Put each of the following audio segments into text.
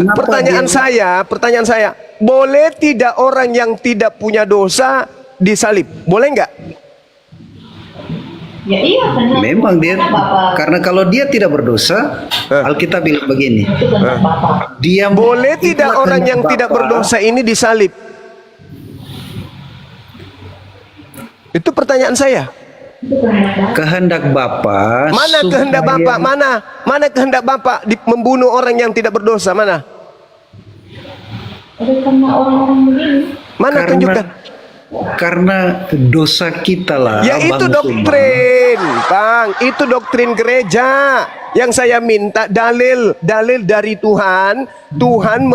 pertanyaan saya, boleh tidak orang yang tidak punya dosa disalib? Boleh nggak? Ya iya benar. Memang dia, karena kalau dia tidak berdosa, Alkitab bilang begini. Itu benar Bapak. Dia Boleh tidak itulah orang kehendak yang tidak Bapa. berdosa ini disalib? Itu pertanyaan saya. Itu kehendak Bapak. Kehendak Bapa. Mana kehendak Bapak? Mana kehendak Bapak membunuh orang yang tidak berdosa? Mana? Karena orang-orang begini. Mana tunjukkan? Karena dosa kita lah. Ya itu doktrin, Bang. Itu doktrin gereja. Yang saya minta dalil dari Tuhan. Tuhan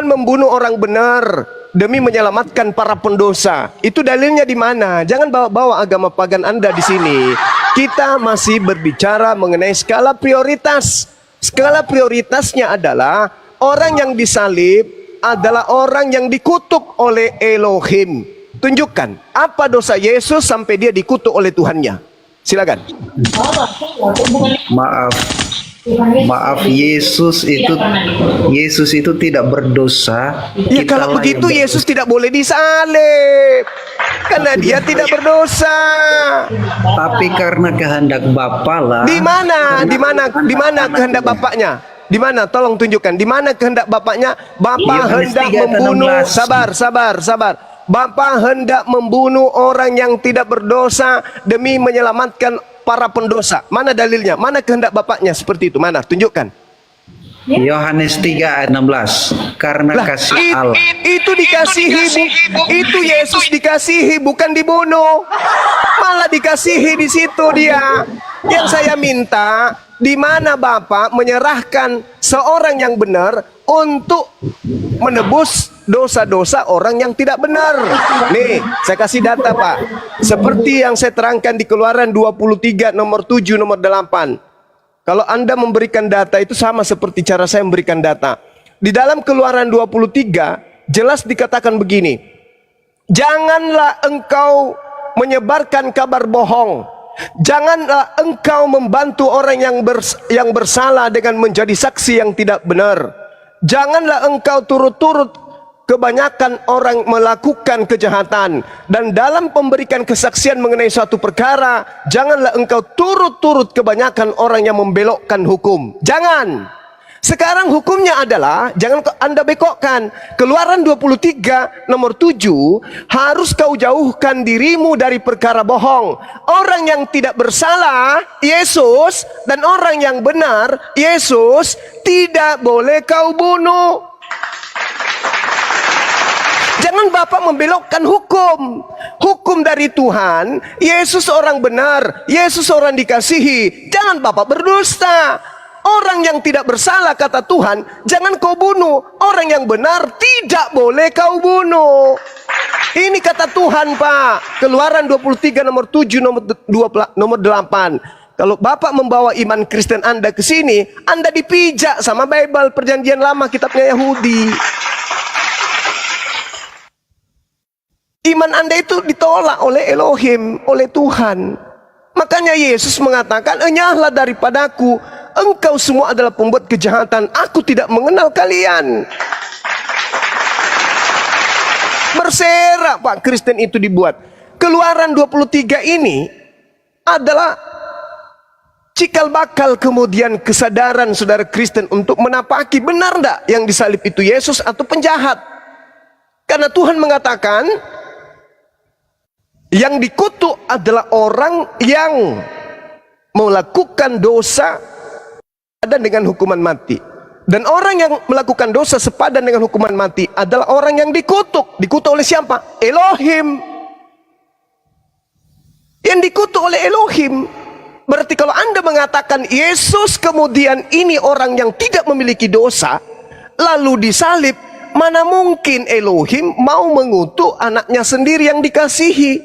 membunuh orang benar demi menyelamatkan para pendosa. Itu dalilnya di mana? Jangan bawa-bawa agama pagan Anda di sini. Kita masih berbicara mengenai skala prioritas. Skala prioritasnya adalah orang yang disalib adalah orang yang dikutuk oleh Elohim. Tunjukkan apa dosa Yesus sampai dia dikutuk oleh Tuhannya. Silakan. Maaf, Yesus itu tidak berdosa. Ya kalau begitu Yesus tidak boleh disalib karena dia tidak berdosa. Tapi karena kehendak Bapa lah. Di mana kehendak Bapaknya? Di mana? Tolong tunjukkan. Di mana kehendak Bapaknya? Bapa hendak membunuh. Sabar. Bapa hendak membunuh orang yang tidak berdosa demi menyelamatkan para pendosa. Mana dalilnya? Mana kehendak Bapaknya seperti itu? Mana? Tunjukkan. Yohanes 3 ayat 16. Karena kasih Allah. Itu dikasihi, itu Yesus dikasihi, bukan dibunuh. Malah dikasihi di situ dia. Yang saya minta, di mana Bapa menyerahkan seorang yang benar untuk menebus dosa-dosa orang yang tidak benar. Nih, saya kasih data Pak. Seperti yang saya terangkan di Keluaran 23 nomor 7 nomor 8. Kalau Anda memberikan data itu sama seperti cara saya memberikan data. Di dalam Keluaran 23 jelas dikatakan begini. Janganlah engkau menyebarkan kabar bohong. Janganlah engkau membantu orang yang bersalah dengan menjadi saksi yang tidak benar. Janganlah engkau turut-turut kebanyakan orang melakukan kejahatan. Dan dalam memberikan kesaksian mengenai suatu perkara, janganlah engkau turut-turut kebanyakan orang yang membelokkan hukum. Jangan. Sekarang hukumnya adalah jangan Anda bekokkan. Keluaran 23 nomor 7, harus kau jauhkan dirimu dari perkara bohong. Orang yang tidak bersalah Yesus dan orang yang benar Yesus tidak boleh kau bunuh. Jangan Bapak membelokkan hukum. Hukum dari Tuhan, Yesus orang benar, Yesus orang dikasihi. Jangan Bapak berdusta. Orang yang tidak bersalah kata Tuhan, jangan kau bunuh. Orang yang benar tidak boleh kau bunuh. Ini kata Tuhan Pak. Keluaran 23 nomor 7 nomor 8. Kalau Bapak membawa iman Kristen Anda ke sini, Anda dipijak sama Bible Perjanjian Lama, kitabnya Yahudi. Iman Anda itu ditolak oleh Elohim, oleh Tuhan. Makanya Yesus mengatakan, enyahlah daripadaku, engkau semua adalah pembuat kejahatan, aku tidak mengenal kalian. Berserak Pak Kristen itu dibuat. Keluaran 23 ini adalah cikal bakal kemudian kesadaran saudara Kristen untuk menapaki benar enggak yang disalib itu Yesus atau penjahat. Karena Tuhan mengatakan yang dikutuk adalah orang yang melakukan dosa sepadan dengan hukuman mati. Dan orang yang melakukan dosa sepadan dengan hukuman mati adalah orang yang dikutuk. Dikutuk oleh siapa? Elohim. Yang dikutuk oleh Elohim. Berarti kalau Anda mengatakan Yesus kemudian ini orang yang tidak memiliki dosa, lalu disalib, mana mungkin Elohim mau mengutuk anaknya sendiri yang dikasihi?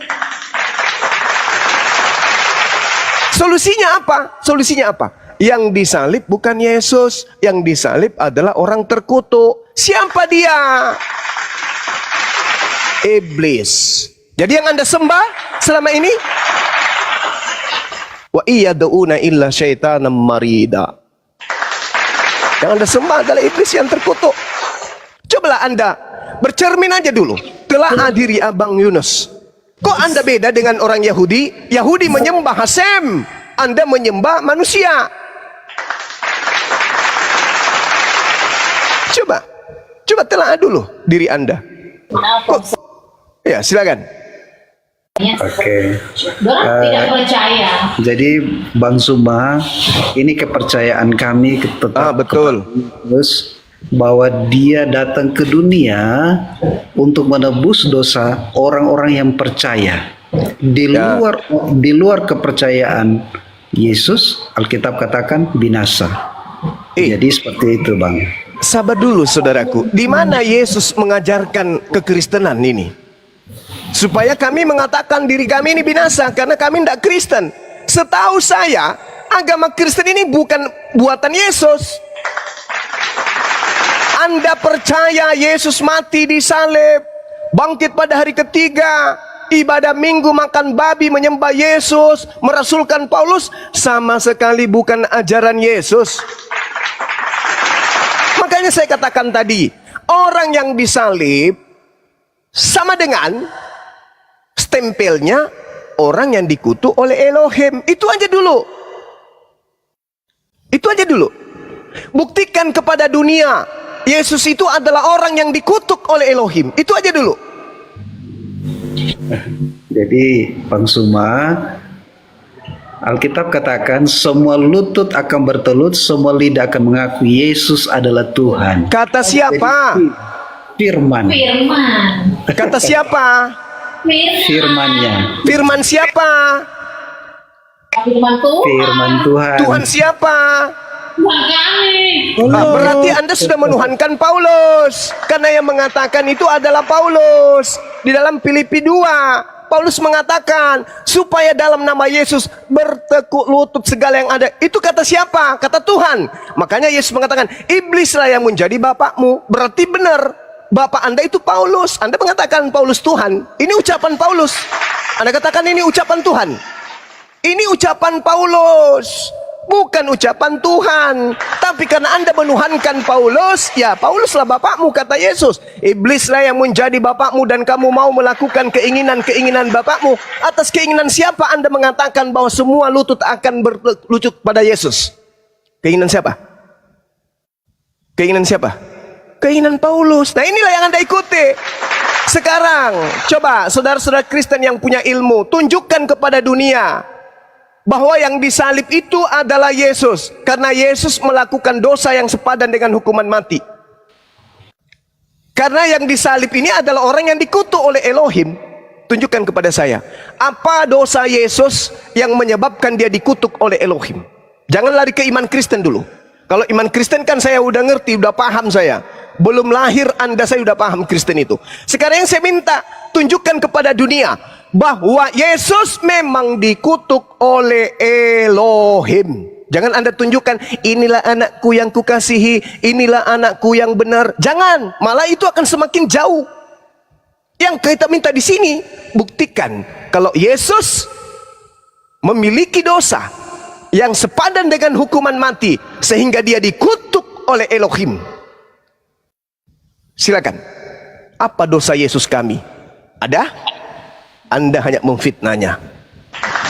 Solusinya apa? Solusinya apa? Yang disalib bukan Yesus, yang disalib adalah orang terkutuk. Siapa dia? Iblis. Jadi yang Anda sembah selama ini, wa iyad'una illa syaitanan marida. Yang Anda sembah adalah iblis yang terkutuk. Cobalah Anda bercermin aja dulu. Telah diri Abang Yunus. Kok Anda beda dengan orang Yahudi? Yahudi menyembah Hasem, Anda menyembah manusia. Coba telah dulu diri Anda. Kok? Ya, silakan. Oke. Dorang tidak percaya. Jadi Bang Suma, ini kepercayaan kami tetap Betul. terus bahwa dia datang ke dunia untuk menebus dosa orang-orang yang percaya. Di luar kepercayaan Yesus, Alkitab katakan binasa. Jadi seperti itu, Bang. Sabar dulu saudaraku. Di mana Yesus mengajarkan kekristenan ini? Supaya kami mengatakan diri kami ini binasa karena kami tidak Kristen. Setahu saya, agama Kristen ini bukan buatan Yesus. Anda percaya Yesus mati di salib, bangkit pada hari ketiga, ibadah minggu makan babi, menyembah Yesus, merasulkan Paulus, sama sekali bukan ajaran Yesus. Makanya saya katakan tadi, orang yang disalib sama dengan stempelnya orang yang dikutuk oleh Elohim. Itu aja dulu. Itu aja dulu. Buktikan kepada dunia Yesus itu adalah orang yang dikutuk oleh Elohim. Itu aja dulu. Jadi Bang Suma, Alkitab katakan semua lutut akan bertelut, semua lidah akan mengaku Yesus adalah Tuhan. Kata siapa? Firman. Kata siapa? Firmannya. Firman siapa? Firman Tuhan. Firman Tuhan. Tuhan siapa? Tuhan kami. Berarti Anda sudah menuhankan Paulus. Karena yang mengatakan itu adalah Paulus. Di dalam Filipi 2, Paulus mengatakan supaya dalam nama Yesus bertekuk lutut segala yang ada. Itu kata siapa? Kata Tuhan. Makanya Yesus mengatakan, iblislah yang menjadi bapakmu. Berarti benar, bapak Anda itu Paulus. Anda mengatakan Paulus Tuhan. Ini ucapan Paulus. Anda katakan ini ucapan Tuhan. Ini ucapan Paulus, bukan ucapan Tuhan. Tapi karena Anda menuhankan Paulus, ya Pauluslah bapakmu, kata Yesus. Iblislah yang menjadi bapakmu dan kamu mau melakukan keinginan-keinginan bapakmu. Atas keinginan siapa Anda mengatakan bahwa semua lutut akan berlutut pada Yesus? Keinginan siapa? Keinginan siapa? Keinginan Paulus. Nah, inilah yang Anda ikuti. Sekarang coba saudara-saudara Kristen yang punya ilmu, tunjukkan kepada dunia bahwa yang disalib itu adalah Yesus. Karena Yesus melakukan dosa yang sepadan dengan hukuman mati. Karena yang disalib ini adalah orang yang dikutuk oleh Elohim. Tunjukkan kepada saya, apa dosa Yesus yang menyebabkan dia dikutuk oleh Elohim? Jangan lari ke iman Kristen dulu. Kalau iman Kristen kan saya udah ngerti, udah paham saya. Belum lahir Anda saya udah paham Kristen itu. Sekarang yang saya minta, tunjukkan kepada dunia bahwa Yesus memang dikutuk oleh Elohim. Jangan Anda tunjukkan, inilah anakku yang kukasihi, inilah anakku yang benar. Jangan, malah itu akan semakin jauh. Yang kita minta di sini, buktikan kalau Yesus memiliki dosa yang sepadan dengan hukuman mati, sehingga dia dikutuk oleh Elohim. Silakan. Apa dosa Yesus kami? Ada? Anda hanya memfitnahnya.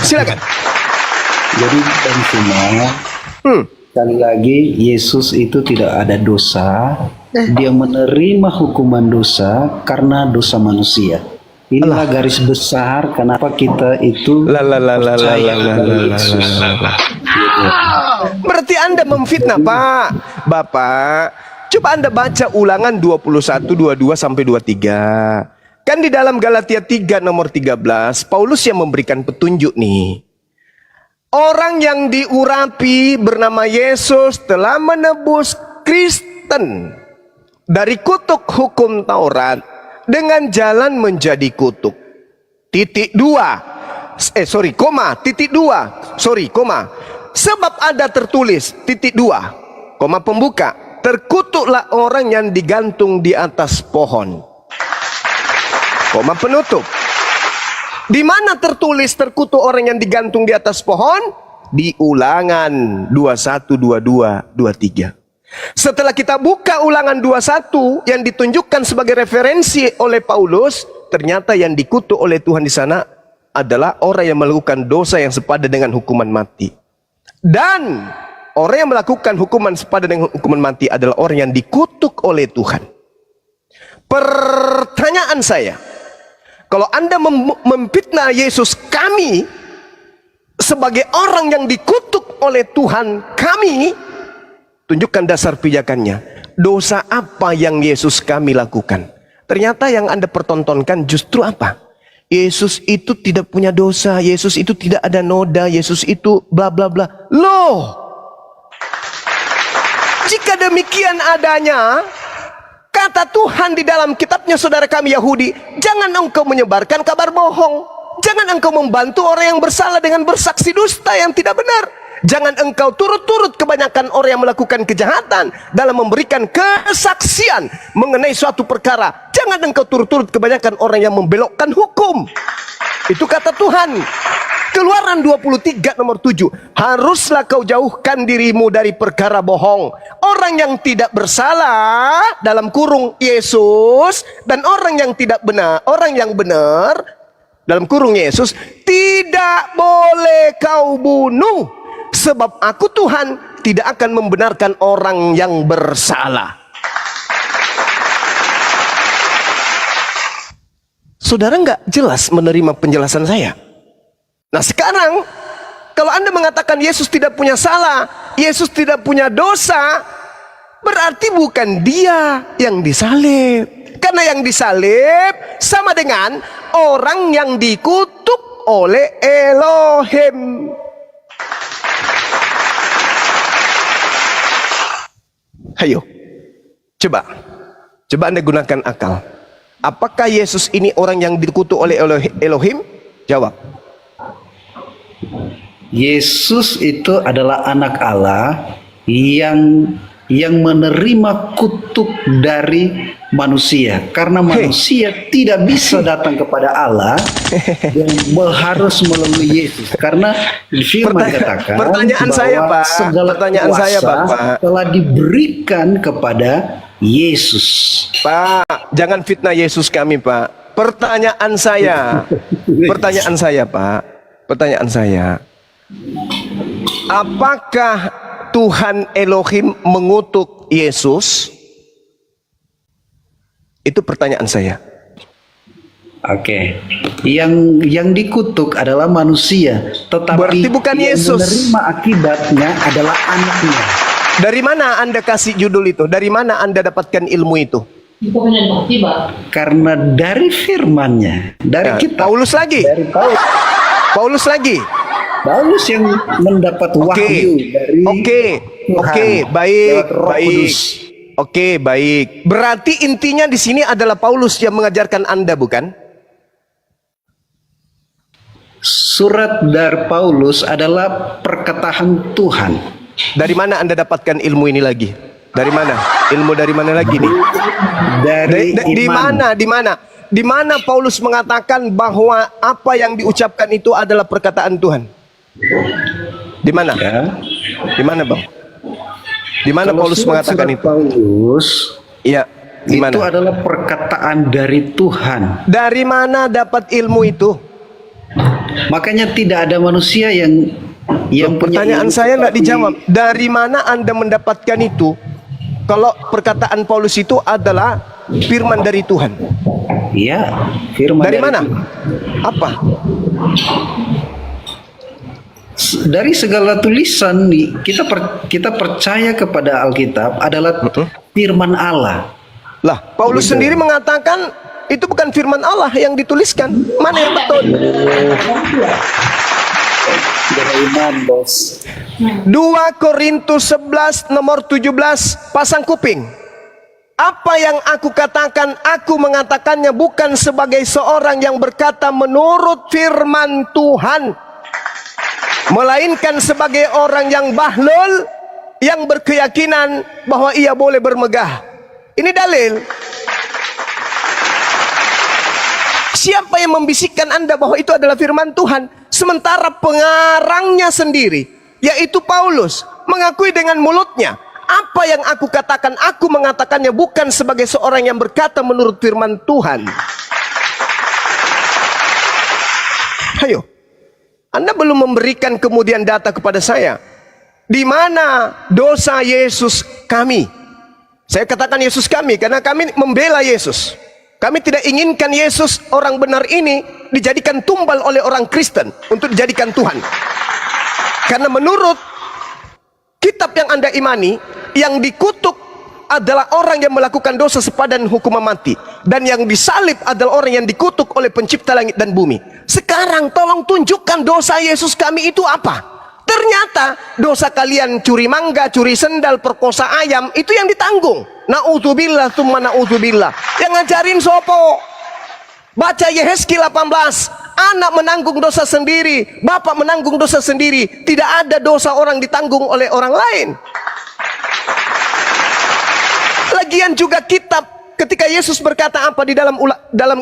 Silakan. Jadi Bang Suma, sekali lagi Yesus itu tidak ada dosa. Dia menerima hukuman dosa karena dosa manusia. Inilah garis besar kenapa kita itu percaya kepada Yesus. Berarti Anda memfitnah, Pak. Bapak, coba Anda baca Ulangan 21, 22 sampai 23. Kan di dalam Galatia 3 nomor 13, Paulus yang memberikan petunjuk nih. Orang yang diurapi bernama Yesus telah menebus Kristen dari kutuk hukum Taurat dengan jalan menjadi kutuk. Titik 2. Titik 2. Sebab ada tertulis titik 2, koma pembuka, terkutuklah orang yang digantung di atas pohon. Koma penutup. Di mana tertulis terkutuk orang yang digantung di atas pohon? Di Ulangan 21, 22, 23. Setelah kita buka Ulangan 21 yang ditunjukkan sebagai referensi oleh Paulus, ternyata yang dikutuk oleh Tuhan di sana adalah orang yang melakukan dosa yang sepadan dengan hukuman mati. Dan orang yang melakukan hukuman sepadan dengan hukuman mati adalah orang yang dikutuk oleh Tuhan. Pertanyaan saya, kalau Anda memfitnah Yesus kami sebagai orang yang dikutuk oleh Tuhan kami, tunjukkan dasar pijakannya. Dosa apa yang Yesus kami lakukan? Ternyata yang Anda pertontonkan justru apa? Yesus itu tidak punya dosa, Yesus itu tidak ada noda, Yesus itu bla bla bla. Loh, jika demikian adanya, kata Tuhan di dalam kitabnya saudara kami Yahudi, jangan engkau menyebarkan kabar bohong. Jangan engkau membantu orang yang bersalah dengan bersaksi dusta yang tidak benar. Jangan engkau turut-turut kebanyakan orang yang melakukan kejahatan dalam memberikan kesaksian mengenai suatu perkara. Jangan engkau turut-turut kebanyakan orang yang membelokkan hukum. Itu kata Tuhan. Keluaran 23 nomor 7. Haruslah kau jauhkan dirimu dari perkara bohong. Orang yang tidak bersalah dalam kurung Yesus dan orang yang tidak benar, orang yang benar dalam kurung Yesus tidak boleh kau bunuh. Sebab aku Tuhan tidak akan membenarkan orang yang bersalah. Saudara nggak jelas menerima penjelasan saya? Nah sekarang, kalau Anda mengatakan Yesus tidak punya salah, Yesus tidak punya dosa, berarti bukan dia yang disalib. Karena yang disalib sama dengan orang yang dikutuk oleh Elohim. Ayo, coba Anda gunakan akal. Apakah Yesus ini orang yang dikutuk oleh Elohim? Jawab. Yesus itu adalah anak Allah yang menerima kutuk dari manusia, karena manusia tidak bisa datang kepada Allah dan harus melalui Yesus, karena firman katakan pertanyaan bahwa saya, Pak, segala pertanyaan kuasa saya, Bapak, telah diberikan kepada Yesus. Pak, jangan fitnah Yesus kami, Pak. Pertanyaan saya, Pak, pertanyaan saya, apakah Tuhan Elohim mengutuk Yesus? Itu pertanyaan saya. Oke. Yang dikutuk adalah manusia, tetapi berarti bukan yang Yesus. menerima akibatnya adalah anaknya. Dari mana Anda kasih judul itu? Dari mana Anda dapatkan ilmu itu? Karena dari firman-Nya, dari kita. Paulus lagi. Dari Paulus lagi. Paulus yang mendapat wahyu dari Tuhan. Baik. Roh Kudus. Oke, baik. Berarti intinya di sini adalah Paulus yang mengajarkan Anda, bukan? Surat dari Paulus adalah perkataan Tuhan. Dari mana Anda dapatkan ilmu ini lagi? Dari mana? Ilmu dari mana lagi nih? Di mana Paulus mengatakan bahwa apa yang diucapkan itu adalah perkataan Tuhan? Di mana? Ya. Di mana, Bang? Di mana Paulus mengatakan itu? Paulus, iya, di mana? itu adalah perkataan dari Tuhan. Dari mana dapat ilmu itu? Makanya tidak ada manusia yang punya pertanyaan ilmu saya nggak seperti- dijawab. Dari mana Anda mendapatkan itu? Kalau perkataan Paulus itu adalah firman dari Tuhan. Iya, firman Dari mana? Tuhan. Apa? Dari segala tulisan kita percaya kepada Alkitab adalah firman Allah. Lah, Paulus Betul. sendiri mengatakan itu bukan firman Allah yang dituliskan. Mana yang betul? Beriman, bos. 2 Korintus 11 nomor 17, pasang kuping. Apa yang aku katakan, aku mengatakannya bukan sebagai seorang yang berkata menurut firman Tuhan, melainkan sebagai orang yang bahlul, yang berkeyakinan bahwa ia boleh bermegah. Ini dalil. Siapa yang membisikkan Anda bahwa itu adalah firman Tuhan? Sementara pengarangnya sendiri, yaitu Paulus, mengakui dengan mulutnya, Apa yang aku katakan, aku mengatakannya bukan sebagai seorang yang berkata menurut firman Tuhan. Ayo, Anda belum memberikan kemudian data kepada saya. Di mana dosa Yesus kami? Saya katakan Yesus kami karena kami membela Yesus. Kami tidak inginkan Yesus orang benar ini dijadikan tumbal oleh orang Kristen untuk dijadikan Tuhan. Karena menurut kitab yang Anda imani, yang dikutuk adalah orang yang melakukan dosa sepadan hukuman mati. Dan yang disalib adalah orang yang dikutuk oleh pencipta langit dan bumi. Sekarang tolong tunjukkan dosa Yesus kami itu apa? Ternyata dosa kalian curi mangga, curi sendal, perkosa ayam, itu yang ditanggung. Na'udzubillah, tsumma na'udzubillah. Yang ngajarin sopo? Baca Yehezkiel 18. Anak menanggung dosa sendiri, bapak menanggung dosa sendiri. Tidak ada dosa orang ditanggung oleh orang lain. Lagian juga kitab, ketika Yesus berkata apa di dalam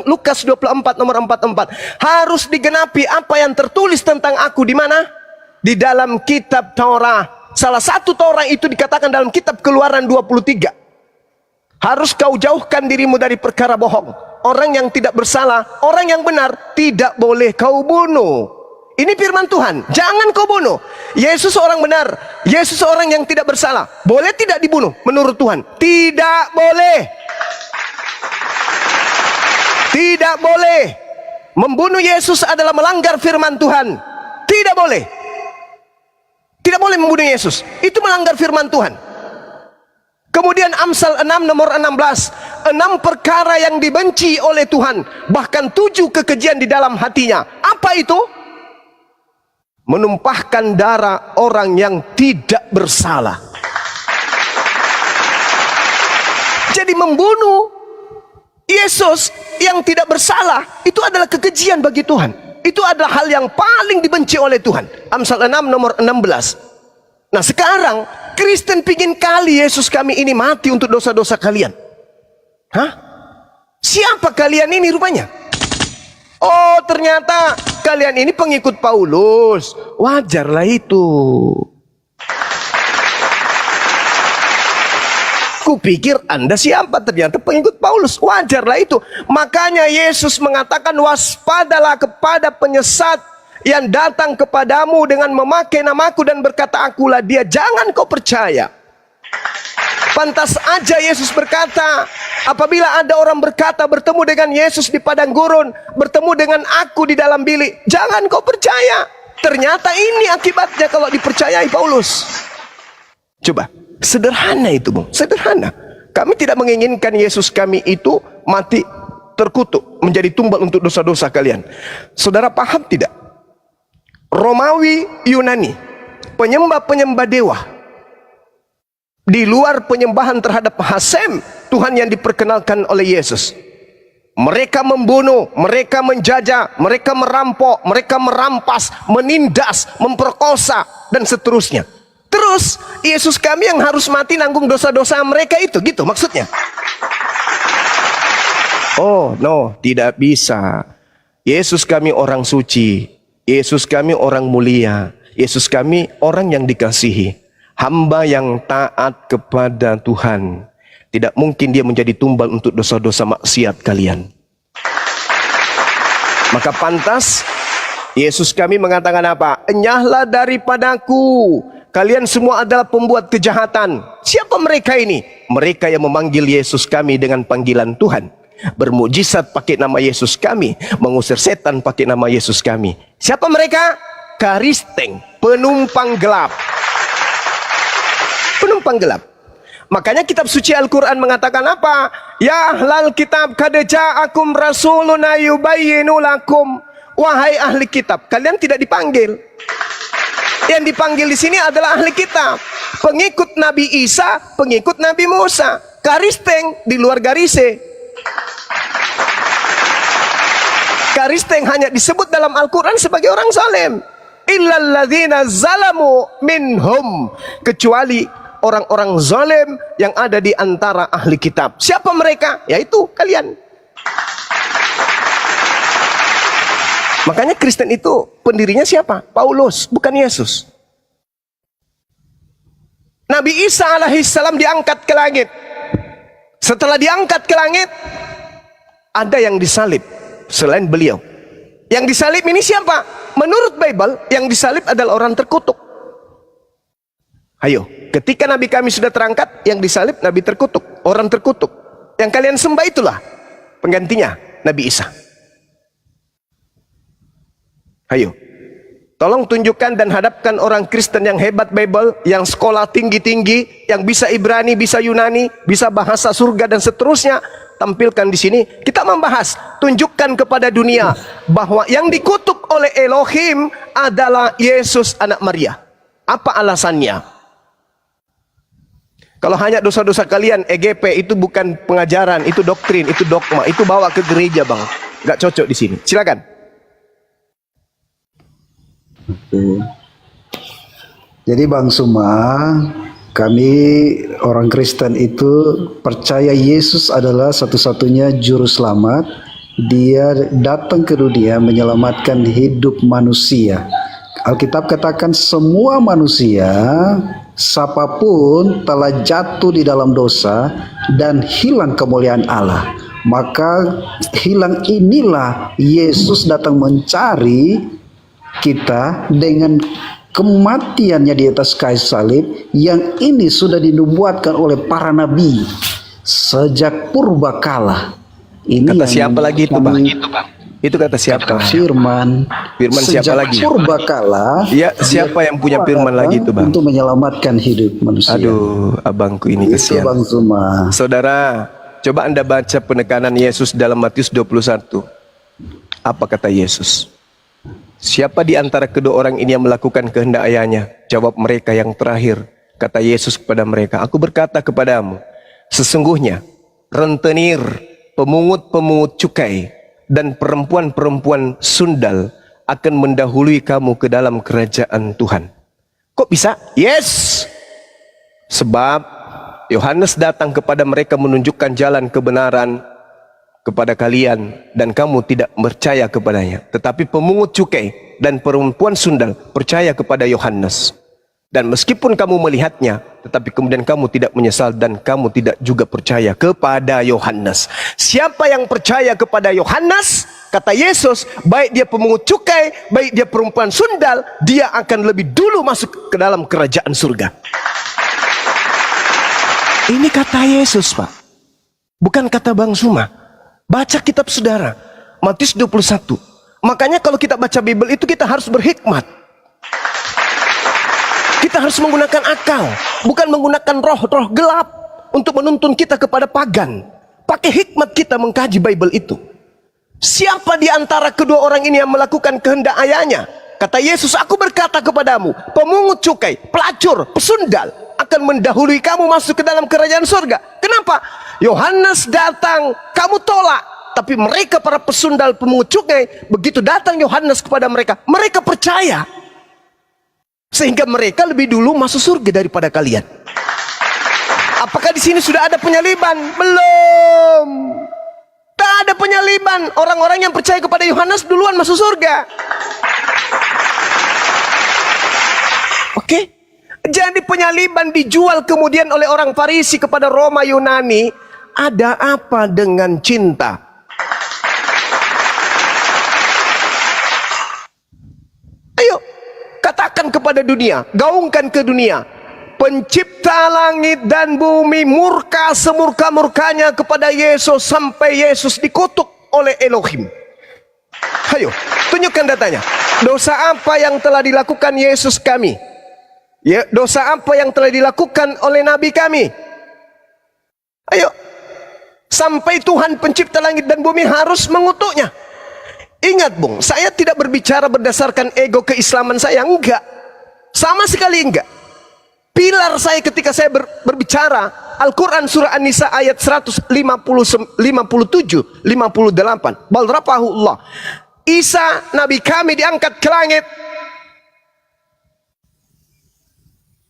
Lukas 24 nomor 44, harus digenapi apa yang tertulis tentang aku di mana? Di dalam kitab Taurat. Salah satu Taurat itu dikatakan dalam kitab Keluaran 23. Harus kau jauhkan dirimu dari perkara bohong. Orang yang tidak bersalah, orang yang benar tidak boleh kau bunuh. Ini firman Tuhan. Jangan kau bunuh. Yesus orang benar, Yesus orang yang tidak bersalah. Boleh tidak dibunuh menurut Tuhan? Tidak boleh. Tidak boleh. Membunuh Yesus adalah melanggar firman Tuhan. Tidak boleh. Tidak boleh membunuh Yesus. Itu melanggar firman Tuhan. Kemudian Amsal 6 nomor 16. 6 perkara yang dibenci oleh Tuhan. Bahkan 7 kekejian di dalam hatinya. Apa itu? Menumpahkan darah orang yang tidak bersalah. Jadi membunuh Yesus yang tidak bersalah itu adalah kekejian bagi Tuhan. Itu adalah hal yang paling dibenci oleh Tuhan. Amsal 6 nomor 16. Nah sekarang Kristen pingin kali Yesus kami ini mati untuk dosa-dosa kalian. Hah? Siapa kalian ini rupanya? Oh ternyata kalian ini pengikut Paulus. Wajarlah itu. Kupikir Anda siapa? Ternyata pengikut Paulus. Wajarlah itu. Makanya Yesus mengatakan waspadalah kepada penyesat yang datang kepadamu dengan memakai namaku dan berkata akulah dia. Jangan kau percaya. Pantas aja Yesus berkata, apabila ada orang berkata bertemu dengan Yesus di padang gurun, bertemu dengan aku di dalam bilik, jangan kau percaya. Ternyata ini akibatnya kalau dipercayai Paulus. Coba. Sederhana itu, Bung. Sederhana. Kami tidak menginginkan Yesus kami itu mati terkutuk, menjadi tumbal untuk dosa-dosa kalian. Saudara paham tidak? Romawi, Yunani, penyembah-penyembah dewa, di luar penyembahan terhadap Hasem, Tuhan yang diperkenalkan oleh Yesus. Mereka membunuh, mereka menjajah, mereka merampok, mereka merampas, menindas, memperkosa, dan seterusnya. Terus Yesus kami yang harus mati nanggung dosa-dosa mereka itu, gitu maksudnya. Oh no, tidak bisa. Yesus kami orang suci, Yesus kami orang mulia, Yesus kami orang yang dikasihi, hamba yang taat kepada Tuhan. Tidak mungkin dia menjadi tumbal untuk dosa-dosa maksiat kalian. Maka pantas Yesus kami mengatakan apa? Enyahlah daripadaku, kalian semua adalah pembuat kejahatan. Siapa mereka ini? Mereka yang memanggil Yesus kami dengan panggilan Tuhan. Bermujizat pakai nama Yesus kami. Mengusir setan pakai nama Yesus kami. Siapa mereka? Karisteng, penumpang gelap. Penumpang gelap. Makanya kitab suci Al-Quran mengatakan apa? Ya ahlal kitab kad ja'akum rasuluna yubayyinu lakum. Wahai ahli kitab, kalian tidak dipanggil. Yang dipanggil di sini adalah ahli kitab, pengikut Nabi Isa, pengikut Nabi Musa. Karisteng di luar garise. Karisteng hanya disebut dalam Al-Quran sebagai orang zalim. Illalladzina zalamu minhum, kecuali orang-orang zalim yang ada di antara ahli kitab. Siapa mereka? Yaitu kalian. Makanya Kristen itu pendirinya siapa? Paulus, bukan Yesus. Nabi Isa alaihissalam diangkat ke langit. Setelah diangkat ke langit, ada yang disalib selain beliau. Yang disalib ini siapa? Menurut Bible, yang disalib adalah orang terkutuk. Ayo, ketika Nabi kami sudah terangkat, yang disalib Nabi terkutuk, orang terkutuk. Yang kalian sembah itulah penggantinya Nabi Isa. Ayo, tolong tunjukkan dan hadapkan orang Kristen yang hebat Bible, yang sekolah tinggi-tinggi, yang bisa Ibrani, bisa Yunani, bisa bahasa surga dan seterusnya. Tampilkan di sini. Kita membahas, tunjukkan kepada dunia bahwa yang dikutuk oleh Elohim adalah Yesus anak Maria. Apa alasannya? Kalau hanya dosa-dosa kalian, EGP itu bukan pengajaran, itu doktrin, itu dogma, itu bawa ke gereja, Bang. Gak cocok di sini. Silakan. Jadi Bang Suma, kami orang Kristen itu percaya Yesus adalah satu-satunya juru selamat. Dia datang ke dunia menyelamatkan hidup manusia. Alkitab katakan semua manusia, siapapun telah jatuh di dalam dosa dan hilang kemuliaan Allah. Maka hilang inilah Yesus datang mencari kita dengan kematiannya di atas kayu salib, yang ini sudah dinubuatkan oleh para nabi sejak purbakala. Ini Kata siapa lagi itu, Bang? Itu kata siapa? Firman. Firman siapa Sejak lagi? purbakala. Ya, siapa yang punya firman lagi itu, Bang? Untuk menyelamatkan hidup manusia. Aduh, abangku ini Itu kesian. Bang Suma. Saudara, coba Anda baca penekanan Yesus dalam Matius 21. Apa kata Yesus? Siapa di antara kedua orang ini yang melakukan kehendak ayahnya? Jawab mereka yang terakhir. Kata Yesus kepada mereka, aku berkata kepadamu, sesungguhnya rentenir, pemungut-pemungut cukai, dan perempuan-perempuan sundal akan mendahului kamu ke dalam kerajaan Tuhan. Kok bisa? Yes! Sebab Yohanes datang kepada mereka menunjukkan jalan kebenaran kepada kalian, dan kamu tidak percaya kepadanya. Tetapi pemungut cukai dan perempuan sundal percaya kepada Yohanes. Dan meskipun kamu melihatnya, tetapi kemudian kamu tidak menyesal dan kamu tidak juga percaya kepada Yohanes. Siapa yang percaya kepada Yohanes, kata Yesus, baik dia pemungut cukai, baik dia perempuan sundal, dia akan lebih dulu masuk ke dalam kerajaan surga. Ini kata Yesus, Pak. Bukan kata Bang Suma. Baca kitab saudara, Matius 21. Makanya kalau kita baca Bible itu kita harus berhikmat. Kita harus menggunakan akal, bukan menggunakan roh-roh gelap untuk menuntun kita kepada pagan. Pakai hikmat kita mengkaji Bible itu. Siapa di antara kedua orang ini yang melakukan kehendak ayahnya? Kata Yesus, aku berkata kepadamu, pemungut cukai, pelacur, pesundal akan mendahului kamu masuk ke dalam kerajaan surga. Kenapa? Yohanes datang, kamu tolak. Tapi mereka para pesundal pemungut cukai, begitu datang Yohanes kepada mereka, mereka percaya. Sehingga mereka lebih dulu masuk surga daripada kalian. Apakah di sini sudah ada penyaliban? Belum. Tak ada penyaliban. Orang-orang yang percaya kepada Yohanes duluan masuk surga. Oke? Jadi penyaliban dijual kemudian oleh orang Farisi kepada Roma Yunani. Ada apa dengan cinta? Ayo, katakan kepada dunia, gaungkan ke dunia. Pencipta langit dan bumi murka semurka-murkanya kepada Yesus sampai Yesus dikutuk oleh Elohim. Ayo, tunjukkan datanya. Dosa apa yang telah dilakukan Yesus kami? Ya, dosa apa yang telah dilakukan oleh Nabi kami? Ayo, sampai Tuhan pencipta langit dan bumi harus mengutuknya. Ingat Bung, saya tidak berbicara berdasarkan ego keislaman saya, enggak. Sama sekali enggak. Pilar saya ketika saya berbicara, Al-Quran surah An-Nisa ayat 157, 58. Bal rafa'ahullah. Isa, Nabi kami diangkat ke langit.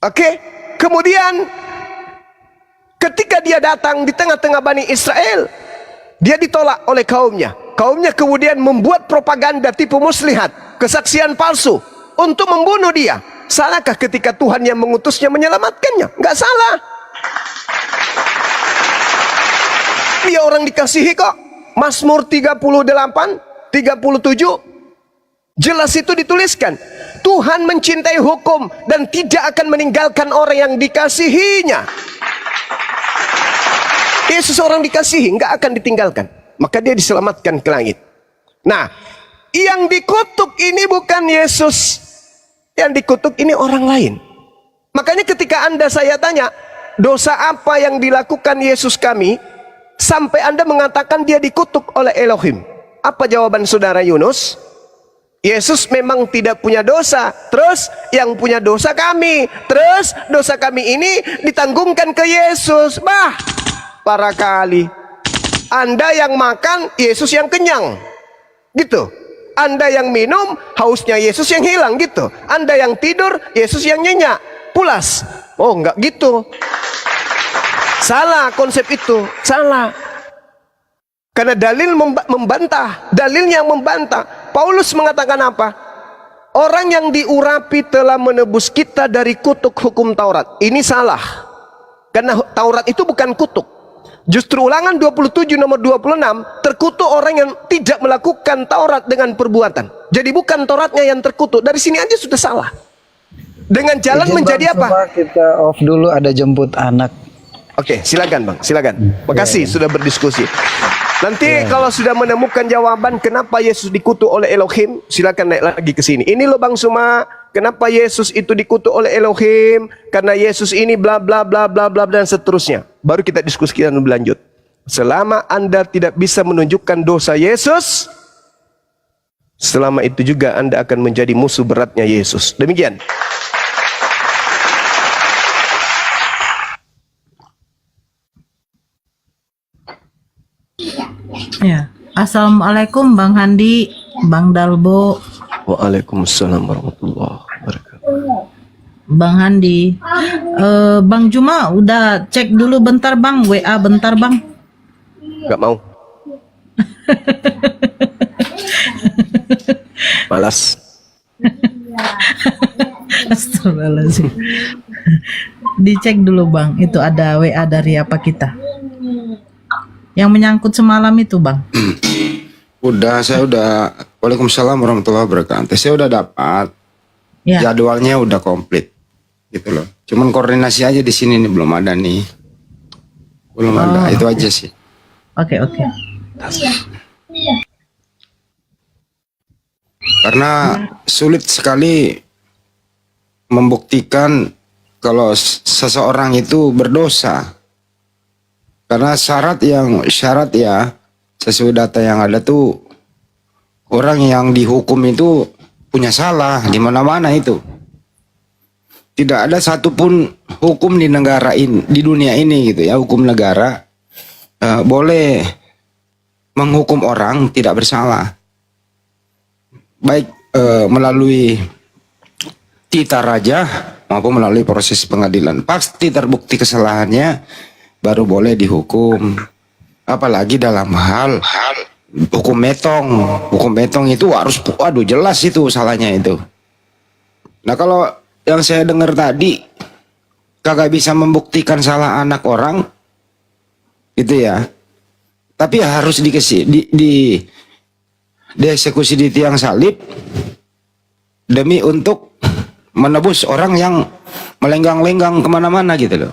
Oke, kemudian ketika dia datang di tengah-tengah Bani Israel, dia ditolak oleh kaumnya. Kaumnya kemudian membuat propaganda tipu muslihat, kesaksian palsu untuk membunuh dia. Salahkah ketika Tuhan yang mengutusnya menyelamatkannya? Nggak salah. Dia orang dikasihi kok. Mazmur 38, 37. Jelas itu dituliskan. Tuhan mencintai hukum dan tidak akan meninggalkan orang yang dikasihinya. Yesus orang dikasihi, nggak akan ditinggalkan. Maka dia diselamatkan ke langit. Nah, yang dikutuk ini bukan Yesus. Yang dikutuk ini orang lain. Makanya ketika saya tanya, dosa apa yang dilakukan Yesus kami, sampai Anda mengatakan dia dikutuk oleh Elohim. Apa jawaban saudara Yunus? Yesus memang tidak punya dosa. Terus yang punya dosa kami. Terus dosa kami ini ditanggungkan ke Yesus. Bah, para kali. Anda yang makan, Yesus yang kenyang. Gitu. Anda yang minum, hausnya Yesus yang hilang. Gitu. Anda yang tidur, Yesus yang nyenyak. Pulas. Oh, enggak gitu. Salah konsep itu. Salah. Karena dalil membantah. Dalilnya yang membantah. Paulus mengatakan apa? Orang yang diurapi telah menebus kita dari kutuk hukum Taurat. Ini salah. Karena Taurat itu bukan kutuk. Justru Ulangan 27 nomor 26, terkutuk orang yang tidak melakukan Taurat dengan perbuatan. Jadi bukan Tauratnya yang terkutuk. Dari sini aja sudah salah. Dengan jalan menjadi apa? Coba kita off dulu, ada jemput anak. Oke, silakan Bang, silakan. Makasih sudah berdiskusi. Nanti kalau sudah menemukan jawaban kenapa Yesus dikutuk oleh Elohim, silakan naik lagi ke sini. Ini loh Bang Suma, kenapa Yesus itu dikutuk oleh Elohim? Karena Yesus ini bla bla bla bla bla dan seterusnya. Baru kita diskusikan lebih lanjut. Selama Anda tidak bisa menunjukkan dosa Yesus, selama itu juga Anda akan menjadi musuh beratnya Yesus. Demikian. Ya, assalamualaikum Bang Handi, Bang Dalbo. Waalaikumsalam warahmatullahi wabarakatuh. Bang Handi, Bang Juma udah cek dulu bentar Bang, WA bentar Bang. Gak mau. Malas. Astagfirullahaladzim. Dicek dulu Bang, itu ada WA dari apa kita? Yang menyangkut semalam itu Bang. Saya udah. Waalaikumsalam warahmatullahi wabarakatuh. Saya udah dapat. Ya. Jadwalnya udah komplit. Gitu loh. Cuman koordinasi aja di sini nih belum ada nih. Belum ada. Itu aja sih. Oke. Karena sulit sekali membuktikan kalau seseorang itu berdosa. Karena syarat ya sesuai data yang ada tuh orang yang dihukum itu punya salah di mana-mana itu. Tidak ada satupun hukum di negara ini, di dunia ini gitu ya, hukum negara boleh menghukum orang tidak bersalah. Baik melalui tita raja maupun melalui proses pengadilan. Pasti terbukti kesalahannya baru boleh dihukum. Apalagi dalam hal hukum metong. Hukum metong itu harus jelas itu salahnya itu. Nah, kalau yang saya dengar tadi kagak bisa membuktikan salah anak orang gitu ya. Tapi harus dieksekusi di tiang salib demi untuk menebus orang yang melenggang-lenggang kemana-mana gitu loh.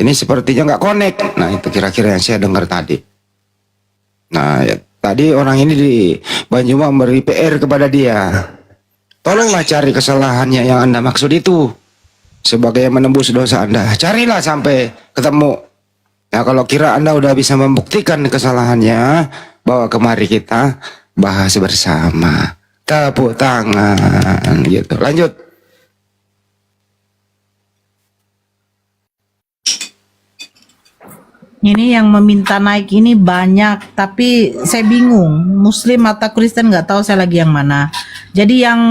Ini sepertinya nggak connect. Nah, itu kira-kira yang saya dengar tadi. Nah, ya, tadi orang ini di Banjuma memberi PR kepada dia. Tolonglah cari kesalahannya yang Anda maksud itu. Sebagai menembus dosa Anda. Carilah sampai ketemu. Nah, kalau kira Anda udah bisa membuktikan kesalahannya, bawa kemari kita bahas bersama. Tepuk tangan gitu. Lanjut. Ini yang meminta naik ini banyak, tapi saya bingung. Muslim atau Kristen nggak tahu saya lagi yang mana. Jadi yang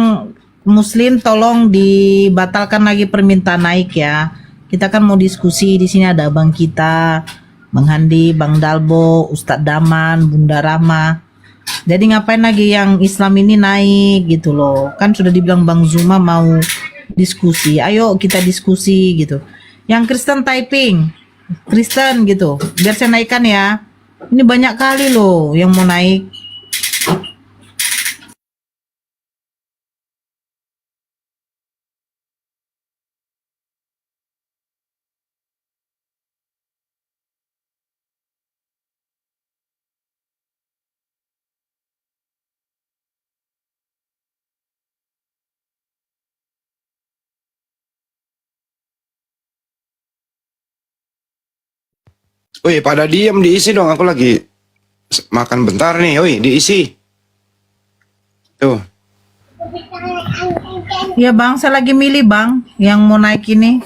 Muslim tolong dibatalkan lagi permintaan naik ya. Kita kan mau diskusi di sini ada Bang kita, Bang Handi, Bang Dalbo, Ustadz Daman, Bunda Rama. Jadi ngapain lagi yang Islam ini naik gitu loh. Kan sudah dibilang Bang Zuma mau diskusi. Ayo kita diskusi gitu. Yang Kristen typing, Kristen gitu. Biar saya naikkan ya. Ini banyak kali loh yang mau naik. Woi, pada diem, diisi dong. Aku lagi makan bentar nih. Woi, diisi. Tuh. Ya bang, saya lagi milih bang yang mau naik ini.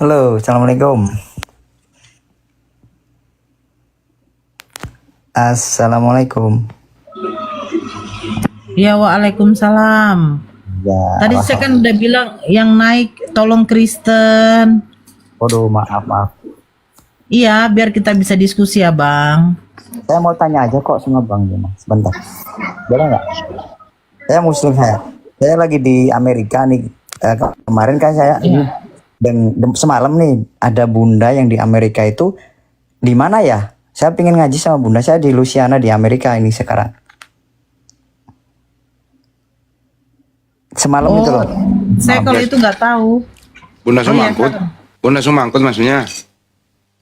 Halo, assalamualaikum. Assalamualaikum. Ya waalaikumsalam. Ya, Tadi saya kan udah bilang yang naik tolong Kristen. waduh, maaf. Iya, biar kita bisa diskusi ya bang. Saya mau tanya aja kok sama Bang Juma, sebentar. Boleh nggak? Saya Muslim saya. Saya lagi di Amerika nih. Kemarin kan saya dan semalam nih ada bunda yang di Amerika itu di mana ya? Saya pengen ngaji sama bunda saya di Louisiana di Amerika ini sekarang. Semalam itu loh. Saya kalau itu nggak tahu. Bunda Oh, iya, Sumangkut. Kak. Bunda Sumangkut maksudnya.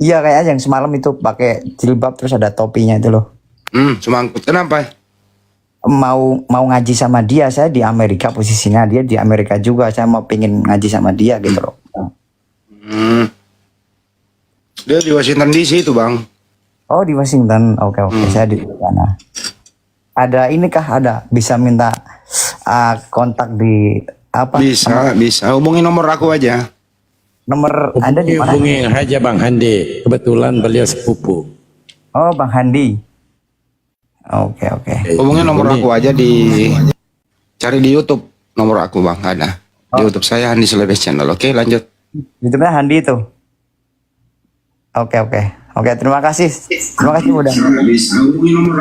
Iya kayak yang semalam itu pakai jilbab terus ada topinya itu loh. Sumangkut. Kenapa? Mau ngaji sama dia, saya di Amerika posisinya, dia di Amerika juga, saya mau pengen ngaji sama dia gitu loh. Dia di Washington DC itu, Bang. Oh di Washington, oke, saya di sana. Ada ini kah, ada bisa minta kontak di apa? Bisa. Hubungi nomor aku aja. Nomor Anda di mana? Hubungi aja Bang Handi, kebetulan beliau sepupu. Oh Bang Handi. Oke. Hubungi nomor aku aja cari di YouTube nomor aku, Bang. Ada. Di YouTube saya Handi Celebes Channel. Oke, lanjut. YouTube-nya Handi itu. Oke. Terima kasih mudah.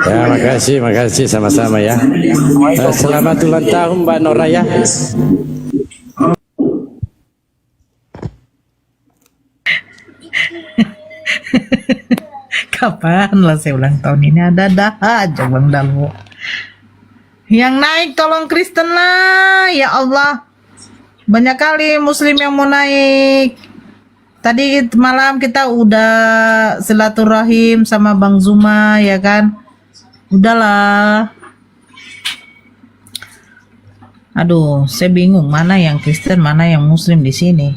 Ya, makasih sama-sama ya. Selamat ulang tahun Mbak Nora ya. Kapan lah saya ulang tahun ini, ada aja Bang Dalwo. Yang naik tolong Kristen lah, ya Allah. Banyak kali Muslim yang mau naik. Tadi malam kita udah silaturahim sama Bang Zuma ya kan. Udahlah. Aduh, saya bingung mana yang Kristen, mana yang Muslim di sini.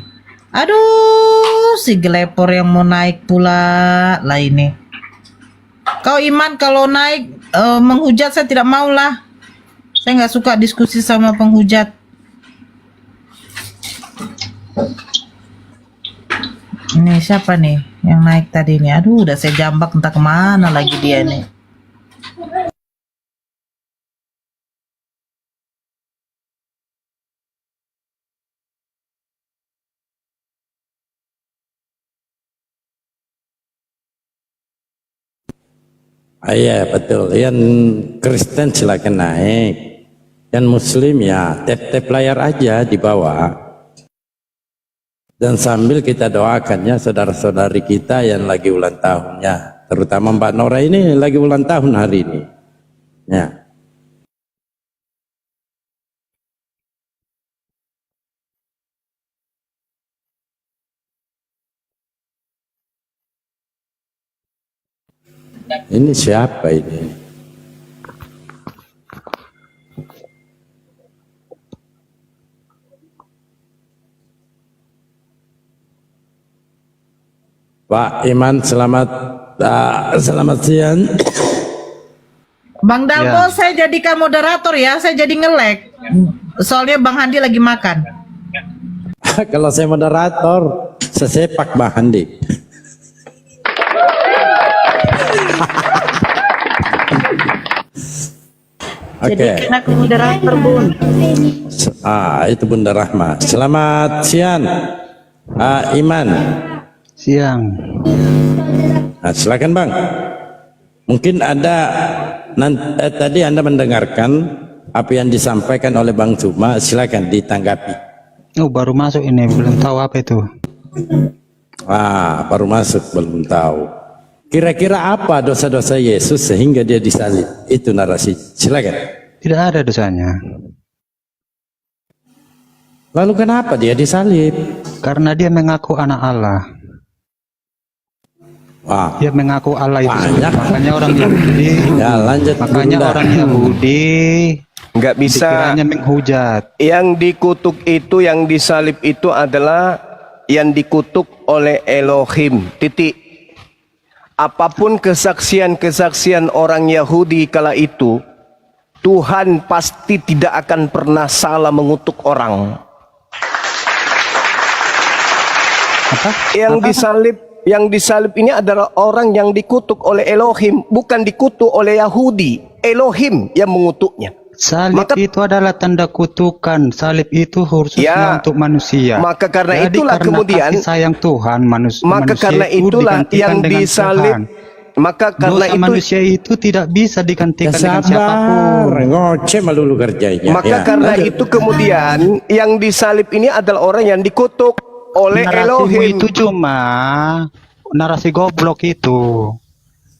Aduh, si gelepor yang mau naik pula lah ini. Kau Iman kalau naik menghujat saya tidak mau lah. Saya nggak suka diskusi sama penghujat. Ini siapa nih yang naik tadi nih? Aduh, udah saya jambak entah kemana lagi dia nih. Iya betul. Yang Kristen silakan naik. Yang Muslim ya tap layar aja di bawah. Dan sambil kita doakannya saudara-saudari kita yang lagi ulang tahunnya. Terutama Mbak Nora ini lagi ulang tahun hari ini. Ya. Ini siapa ini? Pak Iman, selamat siang. Bang Dalbo, saya jadikan moderator ya, saya jadi nge-lag. Soalnya Bang Handi lagi makan. Kalau saya moderator, sesepak Bang Handi. Jadi Oke. kena ke moderator Bun. Itu Bunda Rahma. Selamat siang, Iman. Siang. Silakan Bang. Mungkin ada tadi Anda mendengarkan apa yang disampaikan oleh Bang Suma. Silakan ditanggapi. Oh, baru masuk ini, belum tahu apa itu. Baru masuk, belum tahu. Kira-kira apa dosa-dosa Yesus sehingga dia disalib? Itu narasi. Silakan. Tidak ada dosanya. Lalu kenapa dia disalib? Karena dia mengaku anak Allah. Dia mengaku Allah itu sendiri. Banyak. Makanya orang Yahudi, Ya, lanjut. makanya Bunda. orang Yahudi Nggak bisa. dikiranya menghujat. Yang dikutuk itu, yang disalib itu adalah yang dikutuk oleh Elohim. Titik. Apapun kesaksian-kesaksian orang Yahudi kala itu, Tuhan pasti tidak akan pernah salah mengutuk orang. Yang disalib ini adalah orang yang dikutuk oleh Elohim, bukan dikutuk oleh Yahudi. Elohim yang mengutuknya. Salib itu adalah tanda kutukan. Salib itu khususnya untuk manusia. Maka karena Jadi itulah karena kemudian kasih sayang Tuhan maka manusia karena itu itulah digantikan yang dengan disalib. Tuhan. Maka karena Dosa itu manusia itu tidak bisa digantikan dengan Sabar, siapapun. ngoceh melulu kerjanya. Maka Ya. karena itu kemudian yang disalib ini adalah orang yang dikutuk oleh Narasimu Elohim. itu cuma narasi goblok itu.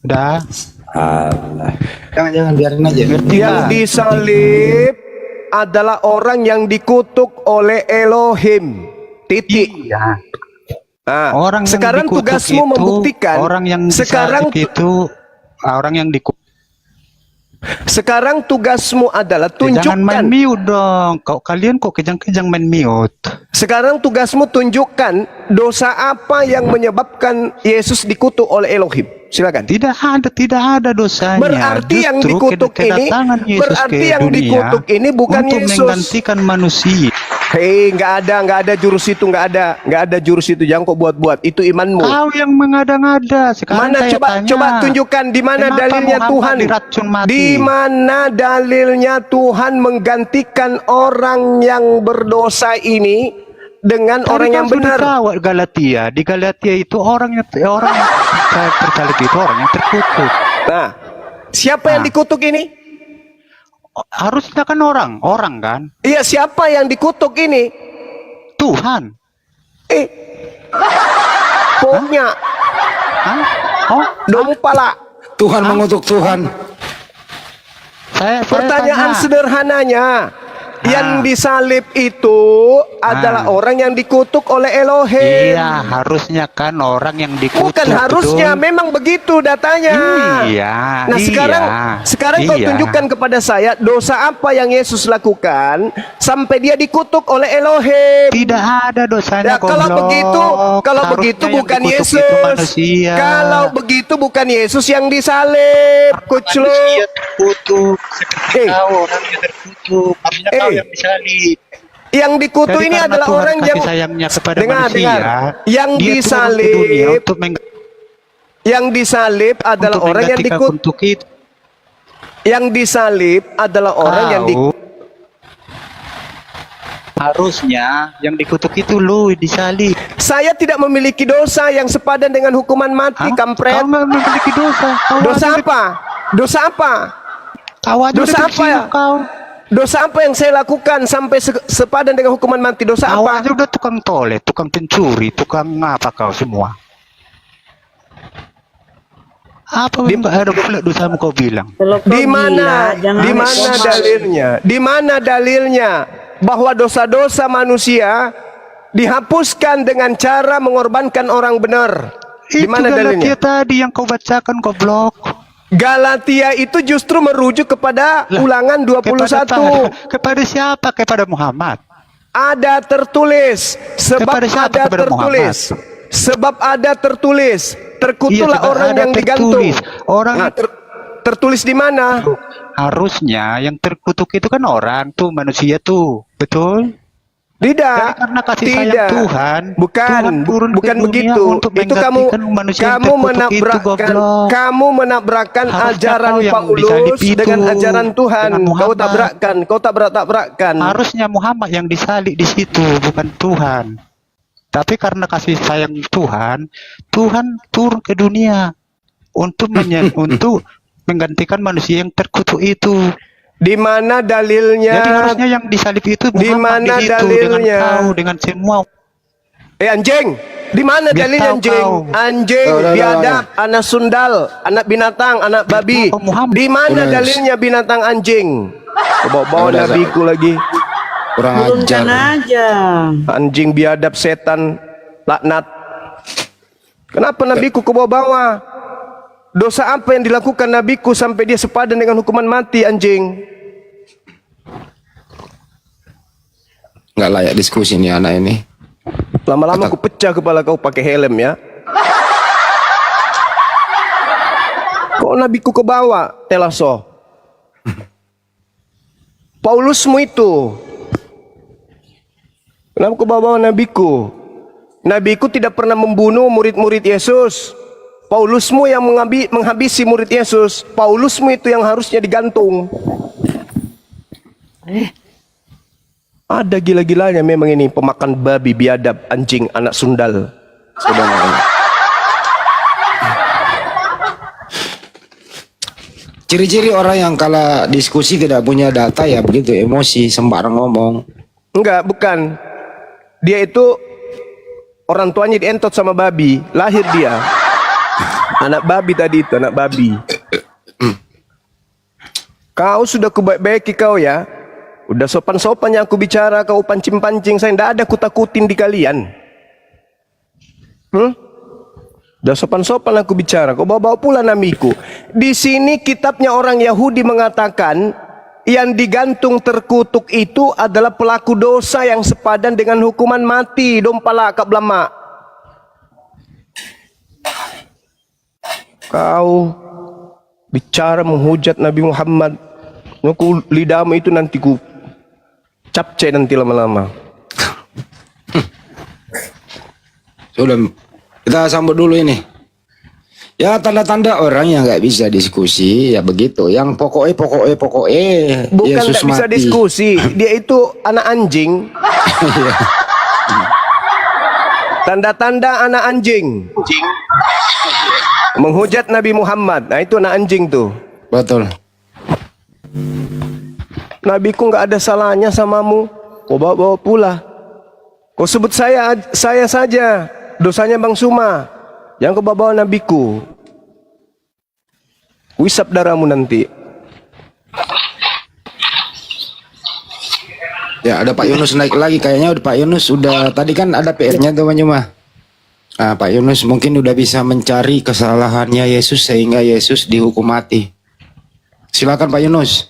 Udah. Allah. Jangan biarin aja. Yang disalib adalah orang yang dikutuk oleh Elohim. Titik. Iya. Nah, Orang yang sekarang dikutuk tugasmu itu, membuktikan. orang yang sekarang disalib itu orang yang dikutuk. sekarang tugasmu adalah Jangan main tunjukkan. mute dong. Kalian kok kejang-kejang main mute. Sekarang tugasmu tunjukkan dosa apa yang menyebabkan Yesus dikutuk oleh Elohim. Silakan. Tidak ada dosanya. Berarti yang Justru dikutuk ini, kedatangan Yesus berarti ke yang dunia dikutuk ini bukan untuk Yesus. menggantikan manusia. Hei, nggak ada jurus itu, nggak ada jurus itu. Jangan kok buat-buat. Itu imanmu. Kau yang mengada-ngada. Sekarang Mana saya tanya, coba tunjukkan di mana kenapa dalilnya Muhammad Tuhan? diracun mati? Di mana dalilnya Tuhan menggantikan orang yang berdosa ini dengan Tadi orang kan yang sudah benar? tahu Galatia. Di Galatia itu orang yang tersalib itu orang yang terkutuk. Nah, siapa yang dikutuk ini? Harusnya kan orang kan? Iya, siapa yang dikutuk ini? Tuhan. Pokoknya Hah? Oh, dompala. Tuhan mengutuk Tuhan. saya Pertanyaan tanya. sederhananya, yang disalib itu adalah orang yang dikutuk oleh Elohim. Iya, harusnya kan orang yang dikutuk. Bukan harusnya, betul? memang begitu datanya. Iya. Nah, sekarang kau tunjukkan kepada saya dosa apa yang Yesus lakukan sampai dia dikutuk oleh Elohim. Tidak ada dosanya. Ya, kalau goblok. begitu Harusnya bukan yang dikutuk Yesus. itu manusia. Kalau begitu bukan Yesus yang disalib, kucluk. Manusia terkutuk. Seperti Eh. kau orang yang terkutuk. Harusnya kau yang disalib. Yang dikutuk Jadi ini karena adalah Tuhan orang kasih yang sayangnya kepada dengar, manusia. yang Dia turun ke dunia disalib, untuk yang disalib adalah untuk orang yang menggantikan dikutuk. untuk itu. Yang disalib adalah orang yang Tahu. Harusnya yang dikutuk itu lu disalib. Saya tidak memiliki dosa yang sepadan dengan hukuman mati, Hah? kampret. Kau memiliki dosa. Kau Dosa aja apa? Dosa apa? Kau aja Dosa udah apa ya? tersiuk kau. Dosa apa yang saya lakukan sampai sepadan dengan hukuman mati? Dosa Kau apa? aja udah tukang tole, tukang pencuri, tukang apa kau semua. Apa yang ada pula dosamu kau bilang? Kalau kau Di mana? gila, jangan Di mana ngomong. dalilnya? Di mana dalilnya bahwa dosa-dosa manusia dihapuskan dengan cara mengorbankan orang benar? Di Itu mana Galatia dalilnya? tadi yang kau bacakan goblok. Galatia itu justru merujuk kepada Ulangan 21. Kepada siapa? Kepada Muhammad. Ada tertulis, sebab Kepada siapa? ada Kepada tertulis. Sebab ada tertulis, terkutuklah Iya, sebab orang ada yang digantung. tertulis. Orang Nah, tertulis di mana? harusnya yang terkutuk itu kan orang tuh, manusia tuh. Betul? Tidak, Jadi karena kasih sayang tidak. Tuhan, Bukan, Tuhan turun ke bukan dunia begitu. untuk Itu menggantikan manusia yang terkutuk itu, goblok. kamu menabrakkan Harusnya ajaran kau yang Paulus disalib itu dengan ajaran Tuhan. dengan Kau Muhammad. tabrakkan, kau tabrakkan. Harusnya Muhammad yang disalib di situ, bukan Tuhan. Tapi karena kasih sayang Tuhan, Tuhan turun ke dunia untuk untuk menggantikan manusia yang terkutuk itu. Di mana dalilnya? Jadi harusnya yang disalib itu Di Muhammad mana di situ, dalilnya? dengan kau, dengan semua. Anjing, di mana Biar dalilnya tahu anjing? kau. Anjing, Udah, biadab, anak sundal, anak binatang, anak babi. tahu Muhammad. Di mana Udah. dalilnya binatang anjing? Bawa-bawa Udah, nabiku lagi. Kurang ajar. aja. Anjing biadab setan laknat. Kenapa nabiku kau bawa-bawa? Dosa apa yang dilakukan nabiku sampai dia sepadan dengan hukuman mati, anjing? Nggak layak diskusi nih anak ini. Lama-lama aku pecah kepala kau pakai helm ya. Kok nabiku ke bawah, telaso? Paulusmu itu. Kenapa kau bawa nabiku? Nabiku tidak pernah membunuh murid-murid Yesus. Paulusmu yang menghabisi murid Yesus. Paulusmu itu yang harusnya digantung. Ada gila-gilanya memang ini, pemakan babi, biadab, anjing, anak sundal. Saudara. Ciri-ciri orang yang kalau diskusi tidak punya data ya begitu, emosi, sembarang ngomong. Enggak, bukan. Dia itu orang tuanya dientot sama babi, lahir dia. Anak babi tadi itu, anak babi. Kau sudah kubaik-baiki kau ya. Udah sopan-sopan yang aku bicara, kau pancing-pancing saya. Tidak ada kutakutin di kalian. Udah sopan-sopan aku bicara, kau bawa-bawa pula namiku. Di sini kitabnya orang Yahudi mengatakan yang digantung terkutuk itu adalah pelaku dosa yang sepadan dengan hukuman mati. Dompala kak belama. Kau bicara menghujat Nabi Muhammad. Aku lidahmu itu nanti ku capcay nanti lama-lama. Sudah, kita sambut dulu ini. Ya tanda-tanda orang yang nggak bisa diskusi ya begitu. Yang pokoknya Bukan Yesus tidak bisa mati. diskusi. Dia itu anak anjing. Tanda-tanda anak anjing. Menghujat Nabi Muhammad. Nah itu anak anjing tuh. Betul. Nabiku nggak ada salahnya samamu. Kau bawa-bawa pula. Kau sebut saya saja. Dosanya Bang Suma. Yang kau bawa nabiku. Wisap darahmu nanti. Ya ada Pak Yunus naik lagi kayaknya. Pak Yunus udah tadi kan ada PR-nya tuh Cuma. Nah, Pak Yunus mungkin udah bisa mencari kesalahannya Yesus sehingga Yesus dihukum mati. Silakan Pak Yunus.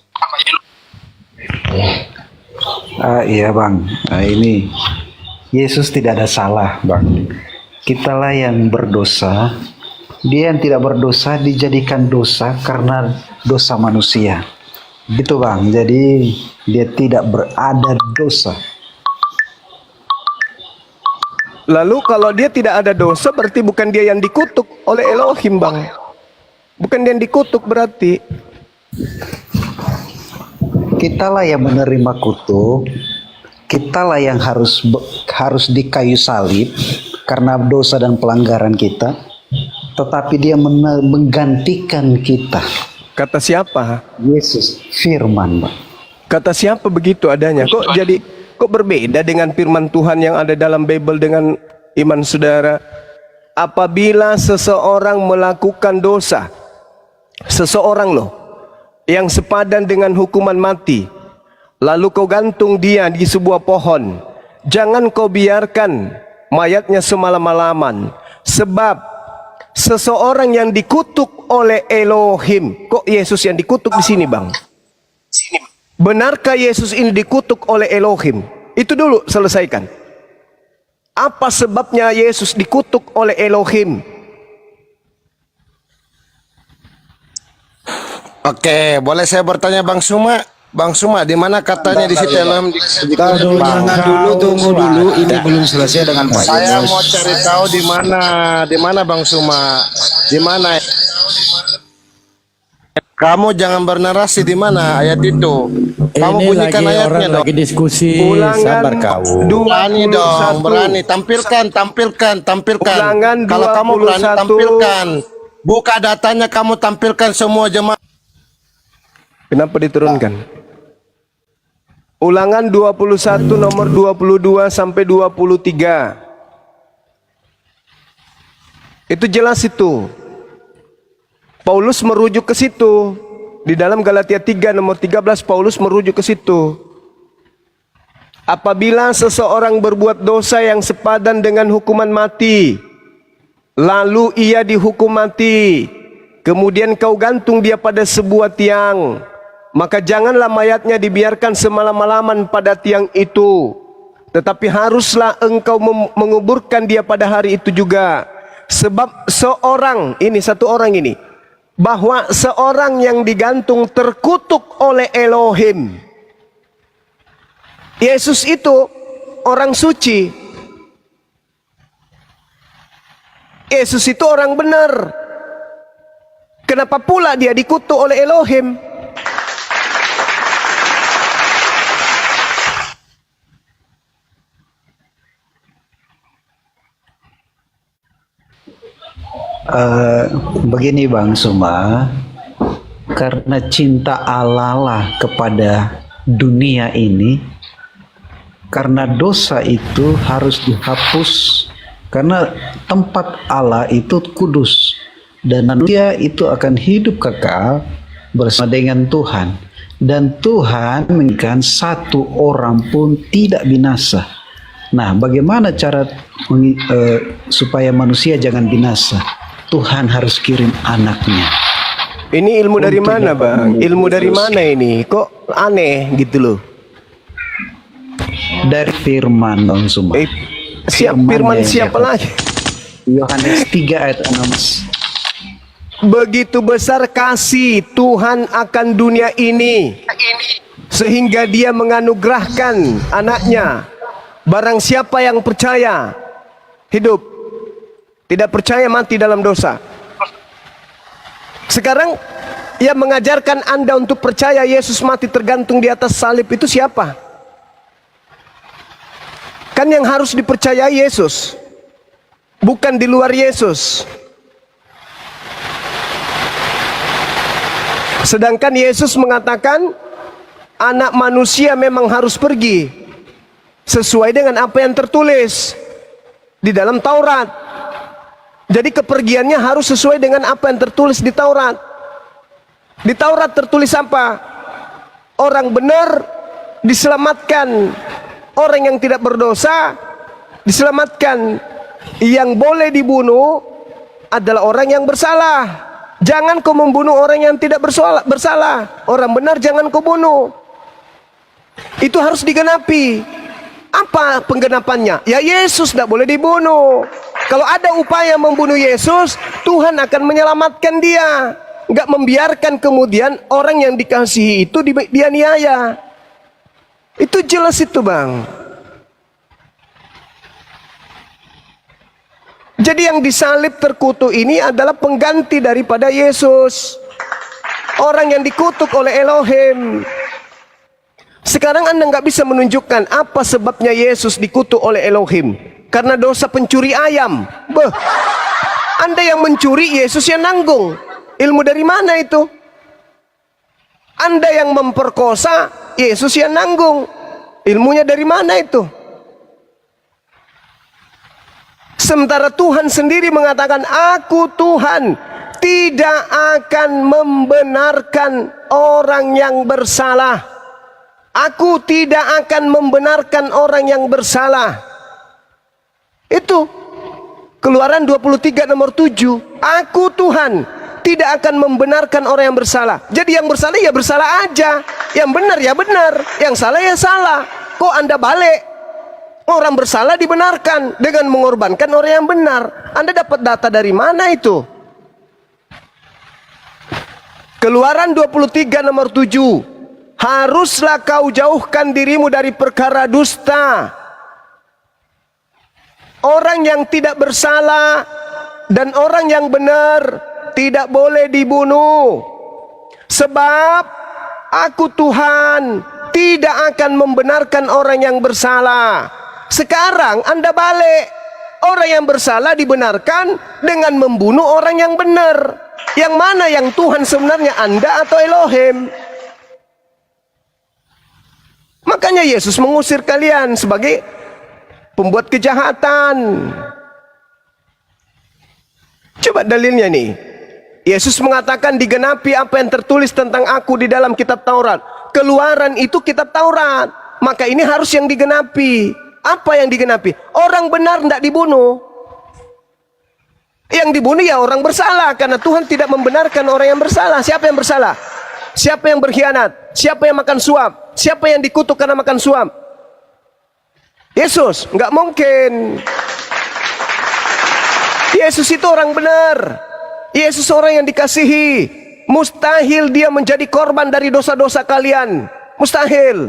Iya bang, ini Yesus tidak ada salah bang. Kitalah yang berdosa, dia yang tidak berdosa dijadikan dosa karena dosa manusia. Gitu bang, jadi dia tidak berada dosa. Lalu kalau dia tidak ada dosa berarti bukan dia yang dikutuk oleh Elohim bang. Bukan dia yang dikutuk berarti. Kitalah yang menerima kutuk, kitalah yang harus di kayu salib karena dosa dan pelanggaran kita, tetapi dia menggantikan kita. Kata siapa? Yesus, firman, Pak. Kata siapa begitu adanya? Kok berbeda dengan firman Tuhan yang ada dalam Bible dengan iman saudara? Apabila seseorang melakukan dosa, seseorang loh yang sepadan dengan hukuman mati, lalu kau gantung dia di sebuah pohon, jangan kau biarkan mayatnya semalam-malaman, sebab seseorang yang dikutuk oleh Elohim. Kok Yesus yang dikutuk di sini bang? Benarkah Yesus ini dikutuk oleh Elohim? Itu dulu selesaikan. Apa sebabnya Yesus dikutuk oleh Elohim? Oke, boleh saya bertanya Bang Suma? Bang Suma, di mana katanya di situ dalam Tahu dulu, jangan dulu, tunggu dulu. Ini belum selesai dengan Pak saya Yunus. mau cari tahu di mana Bang Suma, di mana? Kamu jangan bernarasi di mana ayat itu. Kamu Ini bunyikan lagi ayatnya orang dong. lagi diskusi, Ulangan sabar kau. Berani dong, 21. berani. Tampilkan. Ulangan Kalau kamu berani 21. tampilkan. Buka datanya, kamu tampilkan semua jemaah. Kenapa diturunkan? Ulangan 21 nomor 22 sampai 23. Itu jelas itu. Paulus merujuk ke situ. Di dalam Galatia 3 nomor 13 Paulus merujuk ke situ. Apabila seseorang berbuat dosa yang sepadan dengan hukuman mati, lalu ia dihukum mati, kemudian kau gantung dia pada sebuah tiang, maka janganlah mayatnya dibiarkan semalam-malaman pada tiang itu, tetapi haruslah engkau menguburkan dia pada hari itu juga. Sebab satu orang ini, bahwa seorang yang digantung terkutuk oleh Elohim. Yesus itu orang suci. Yesus itu orang benar. Kenapa pula dia dikutuk oleh Elohim? Begini Bang Suma, karena cinta Allah lah kepada dunia ini, karena dosa itu harus dihapus, karena tempat Allah itu kudus dan manusia itu akan hidup kekal bersama dengan Tuhan, dan Tuhan menginginkan satu orang pun tidak binasa. Nah, bagaimana cara supaya manusia jangan binasa? Tuhan harus kirim anaknya. Ini ilmu dari mana, Bang? Ilmu dari mana ini? Kok aneh gitu loh. Dari firman Bang Suma. Firman siapa lagi? Yohanes 3 ayat 6. Begitu besar kasih Tuhan akan dunia ini, sehingga dia menganugerahkan anaknya. Barang siapa yang percaya, hidup. Tidak percaya mati dalam dosa. Sekarang yang mengajarkan Anda untuk percaya Yesus mati tergantung di atas salib itu siapa? Kan yang harus dipercayai Yesus, bukan di luar Yesus. Sedangkan Yesus mengatakan anak manusia memang harus pergi sesuai dengan apa yang tertulis di dalam Taurat. Jadi kepergiannya harus sesuai dengan apa yang tertulis di Taurat. Di Taurat tertulis apa? Orang benar diselamatkan, orang yang tidak berdosa diselamatkan. Yang boleh dibunuh adalah orang yang bersalah. Jangan kau membunuh orang yang tidak bersalah. Orang benar jangan kau bunuh. Itu harus digenapi. Apa penggenapannya? Ya Yesus tidak boleh dibunuh. Kalau ada upaya membunuh Yesus, Tuhan akan menyelamatkan dia. Enggak membiarkan kemudian orang yang dikasihi itu dianiaya. Itu jelas itu, Bang. Jadi yang disalib terkutuk ini adalah pengganti daripada Yesus. Orang yang dikutuk oleh Elohim. Sekarang Anda nggak bisa menunjukkan apa sebabnya Yesus dikutuk oleh Elohim. Karena dosa pencuri ayam. Anda yang mencuri, Yesus yang nanggung. Ilmu dari mana itu? Anda yang memperkosa, Yesus yang nanggung. Ilmunya dari mana itu? Sementara Tuhan sendiri mengatakan, aku Tuhan tidak akan membenarkan orang yang bersalah. Aku tidak akan membenarkan orang yang bersalah. Itu Keluaran 23 nomor 7. Aku Tuhan tidak akan membenarkan orang yang bersalah. Jadi yang bersalah ya bersalah aja, yang benar ya benar, yang salah ya salah. Kok Anda balik? Orang bersalah dibenarkan dengan mengorbankan orang yang benar. Anda dapat data dari mana itu? Keluaran 23 nomor 7. haruslah kau jauhkan dirimu dari perkara dusta. Orang yang tidak bersalah dan orang yang benar tidak boleh dibunuh. Sebab aku Tuhan tidak akan membenarkan orang yang bersalah. Sekarang Anda balik. Orang yang bersalah dibenarkan dengan membunuh orang yang benar. Yang mana yang Tuhan sebenarnya, Anda atau Elohim? Makanya Yesus mengusir kalian sebagai pembuat kejahatan. Coba dalilnya nih. Yesus mengatakan digenapi apa yang tertulis tentang aku di dalam kitab Taurat. Keluaran itu kitab Taurat. Maka ini harus yang digenapi. Apa yang digenapi? Orang benar tidak dibunuh. Yang dibunuh ya orang bersalah. Karena Tuhan tidak membenarkan orang yang bersalah. Siapa yang bersalah? Siapa yang berkhianat? Siapa yang makan suap? Siapa yang dikutuk karena makan suap? Yesus. Nggak mungkin. Yesus itu orang benar. Yesus orang yang dikasihi. Mustahil dia menjadi korban dari dosa-dosa kalian. Mustahil.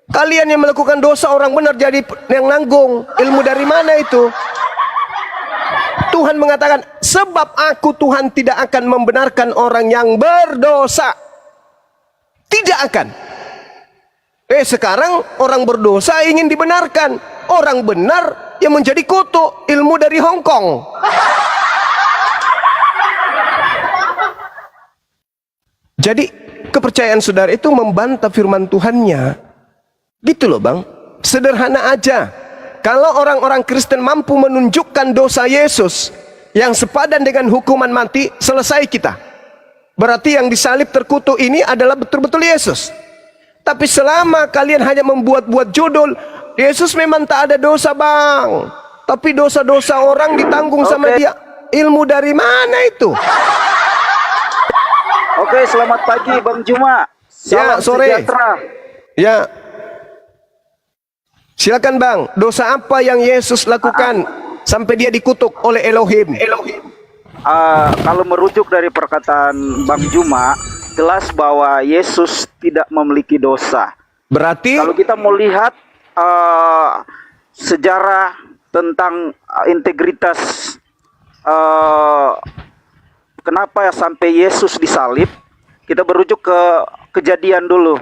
Kalian yang melakukan dosa, orang benar jadi yang nanggung. Ilmu dari mana itu? Tuhan mengatakan, sebab aku Tuhan tidak akan membenarkan orang yang berdosa. Tidak akan. Sekarang orang berdosa ingin dibenarkan. Orang benar yang menjadi kutu. Ilmu dari Hong Kong. Jadi kepercayaan saudara itu membantah firman Tuhannya. Gitu loh bang. Sederhana aja. Kalau orang-orang Kristen mampu menunjukkan dosa Yesus yang sepadan dengan hukuman mati, selesai kita. Berarti yang disalib terkutuk ini adalah betul-betul Yesus. Tapi selama kalian hanya membuat-buat judul, Yesus memang tak ada dosa bang, tapi dosa-dosa orang ditanggung sama dia. Ilmu dari mana itu? Oke, selamat pagi Bang Juma. Ya, Salam sore. sejahtera. Ya. Silakan bang, dosa apa yang Yesus lakukan sampai dia dikutuk oleh Elohim? Kalau merujuk dari perkataan Bang Juma, jelas bahwa Yesus tidak memiliki dosa. Berarti Kalau kita mau lihat sejarah tentang integritas, kenapa sampai Yesus disalib, kita berujuk ke kejadian dulu,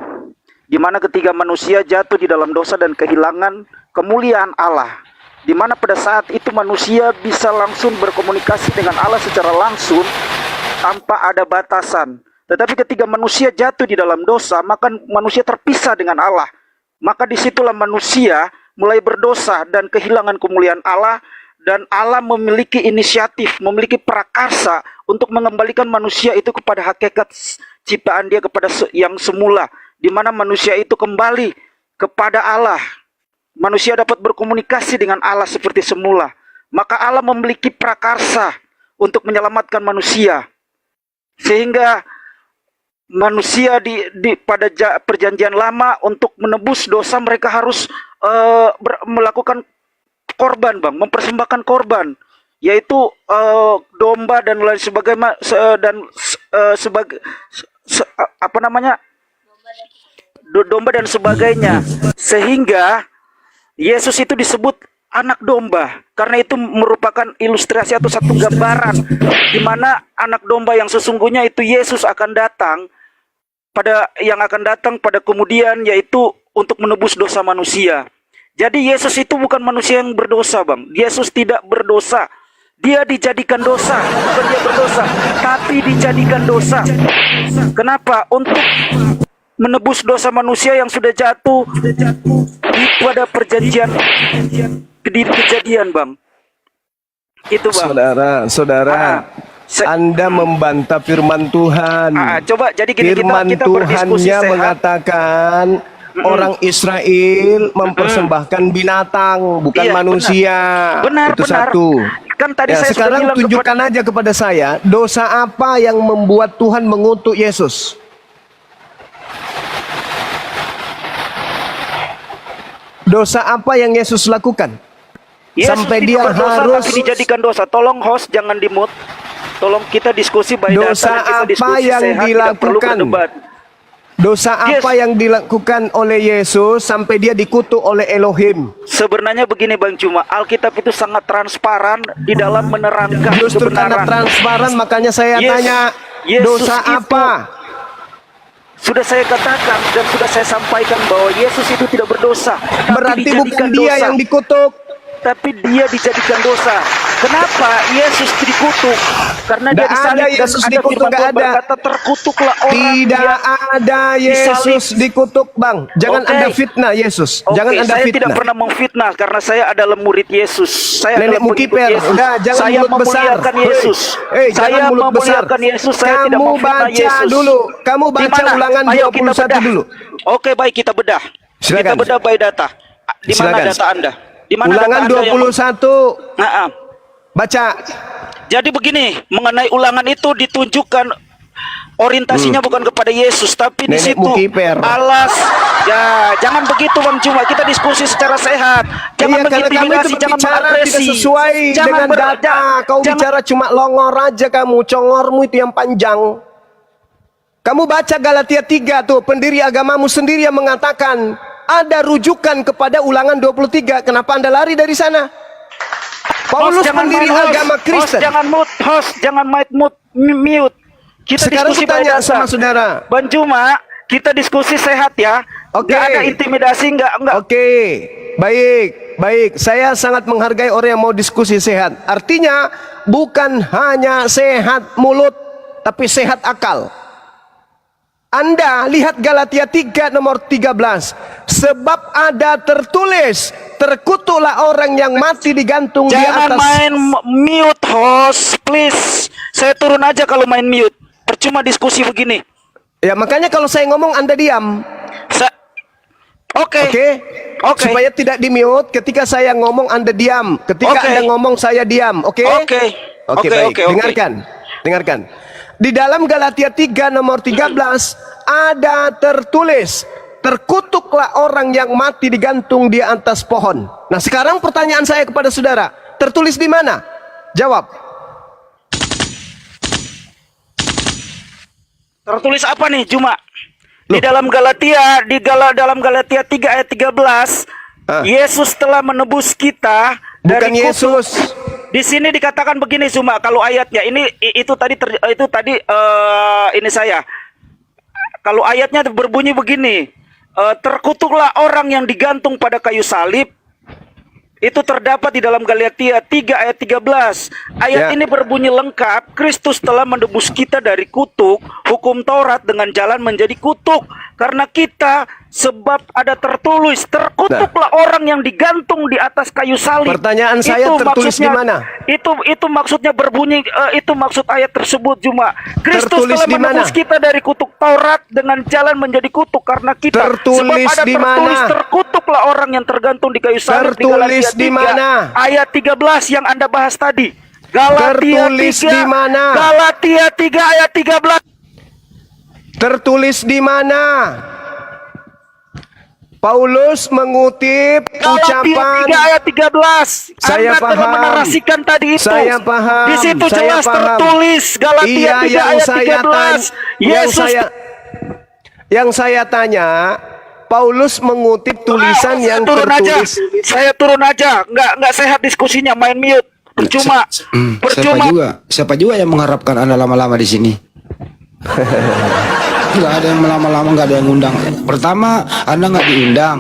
di mana ketiga manusia jatuh di dalam dosa dan kehilangan kemuliaan Allah. Di mana pada saat itu manusia bisa langsung berkomunikasi dengan Allah secara langsung tanpa ada batasan. Tetapi ketika manusia jatuh di dalam dosa, maka manusia terpisah dengan Allah. Maka disitulah manusia mulai berdosa dan kehilangan kemuliaan Allah. Dan Allah memiliki inisiatif, memiliki prakarsa untuk mengembalikan manusia itu kepada hakikat ciptaan dia, kepada yang semula. Di mana manusia itu kembali kepada Allah. Manusia dapat berkomunikasi dengan Allah seperti semula. Maka Allah memiliki prakarsa untuk menyelamatkan manusia. Sehingga manusia pada perjanjian lama untuk menebus dosa mereka harus melakukan korban bang, mempersembahkan korban, yaitu domba dan lain sebagainya domba dan sebagainya, sehingga Yesus itu disebut anak domba karena itu merupakan ilustrasi atau satu gambaran di mana anak domba yang sesungguhnya itu Yesus akan datang pada kemudian, yaitu untuk menebus dosa manusia. Jadi Yesus itu bukan manusia yang berdosa bang. Yesus tidak berdosa. Dia dijadikan dosa. Bukan dia berdosa, tapi dijadikan dosa. Kenapa? Untuk menebus dosa manusia yang sudah jatuh pada perjanjian di kejadian bang. Itu bang. Saudara, Anda membantah firman Tuhan. Coba jadi gini, firman kita berdiskusi Tuhannya sehat. mengatakan orang Israel mempersembahkan binatang, bukan manusia. Benar, itu benar. satu. Kan tadi saya sekarang sudah bilang tunjukkan aja kepada saya, dosa apa yang membuat Tuhan mengutuk Yesus? Dosa apa yang Yesus lakukan? Yesus Sampai tidak dia berdosa, harus tapi dijadikan dosa. Tolong host jangan di-mute. Tolong kita diskusi by dosa data, kita apa diskusi yang sehat, tidak perlu dilakukan? berdebat. Dosa apa yang dilakukan oleh Yesus sampai dia dikutuk oleh Elohim? Sebenarnya begini Bang Cuma, Alkitab itu sangat transparan di dalam menerangkan Justru karena kebenaran. transparan makanya saya Yes- tanya, Yesus dosa itu- apa? Sudah saya katakan dan sudah saya sampaikan bahwa Yesus itu tidak berdosa. Tapi Berarti bukan dijadikan dia dosa. yang dikutuk. Tapi dia dijadikan dosa. Kenapa Yesus dikutuk? Karena dia Nggak disalib ada dan Yesus ada dikutuk, firman nggak Tuhan ada. berkata terkutuklah orang Tidak yang ada Yesus dikutuk, Bang. Jangan Oke. Anda fitnah Yesus. Oke, Jangan Anda saya tidak fitnah. pernah memfitnah karena saya adalah murid Yesus. Saya Nenek adalah pengikut Mukiper, Yesus. udah jangan Saya mulut besar. memuliakan Yesus. Jangan Saya mulut besar. memuliakan Yesus. Saya tidak Kamu memfitnah baca Yesus. dulu. Kamu Di baca mana? Ulangan Ayo kita 21 bedah. dulu. Oke, baik kita bedah. Kita Silakan. bedah by data. Di mana Silakan. data Anda? Di mana Ulangan data Anda 21. Nah, Baca. jadi begini, mengenai ulangan itu ditunjukkan orientasinya bukan kepada Yesus, tapi di Nenek situ Mukiper. alas. Ya, jangan begitu Bang Cuma. Kita diskusi secara sehat. Jangan Iya, karena kamu itu mengintimidasi, jangan berbicara tidak mengagresi. sesuai dengan data. Kau bicara cuma longor aja kamu. Congormu itu yang panjang. Kamu baca Galatia 3 tuh. Pendiri agamamu sendiri yang mengatakan ada rujukan kepada Ulangan 23. Kenapa Anda lari dari sana? Paulus pendiri agama Kristen. Host jangan mute. Kita Sekarang diskusi kutanya by data. sama saudara. Bang Cuma, kita diskusi sehat ya. Oke. Nggak ada intimidasi, enggak. Oke, baik. Saya sangat menghargai orang yang mau diskusi sehat. Artinya bukan hanya sehat mulut, tapi sehat akal. Anda lihat Galatia 3 nomor 13. Sebab ada tertulis, terkutuklah orang yang mati digantung di Jangan atas. main mute host, please. Saya turun aja kalau main mute. Percuma diskusi begini. Ya makanya kalau saya ngomong Anda diam. Oke. Supaya tidak di mute ketika saya ngomong Anda diam. Ketika Oke. Anda ngomong saya diam. Oke. Oke, baik. Dengarkan. Di dalam Galatia 3 nomor 13 ada tertulis, terkutuklah orang yang mati digantung di atas pohon. Nah, sekarang pertanyaan saya kepada saudara, tertulis di mana? Jawab. Tertulis apa nih, Cuma? Di dalam Galatia, dalam Galatia 3 ayat 13, Yesus telah menebus kita dari Bukan Yesus. Di sini dikatakan begini, Cuma, kalau ayatnya itu tadi ini saya. Kalau ayatnya berbunyi begini, terkutuklah orang yang digantung pada kayu salib. Itu terdapat di dalam Galatia 3 ayat 13. Ayat ini berbunyi lengkap, Kristus telah menebus kita dari kutuk, hukum Taurat dengan jalan menjadi kutuk. Karena kita, sebab ada tertulis, terkutuklah orang yang digantung di atas kayu salib. Pertanyaan saya, Itu tertulis di mana? Itu maksudnya berbunyi, itu maksud ayat tersebut, Cuma. Kristus Tertulis telah di mana? menebus kita dari kutuk Taurat dengan jalan menjadi kutuk karena kita. Tertulis sebab ada di tertulis, mana? terkutuklah orang yang tergantung di kayu salib. Tertulis di mana? Ayat 13 yang Anda bahas tadi. Galatia Tertulis 3, di mana? Galatia 3 ayat 13. Tertulis di mana? Paulus mengutip Galatia ucapan 3 ayat 13. Saya Anda telah paham. menarasikan tadi itu. Saya paham. Di situ Saya jelas paham. tertulis Galatia Iya, 3 yang ayat saya 13. tanya, yang saya tanya, Paulus mengutip tulisan yang tertulis. Saya turun aja. Nggak sehat diskusinya, main mute. Percuma. Siapa juga yang mengharapkan Anda lama-lama di sini? Nggak ada yang lama-lama, nggak ada yang undang. Pertama, Anda nggak diundang.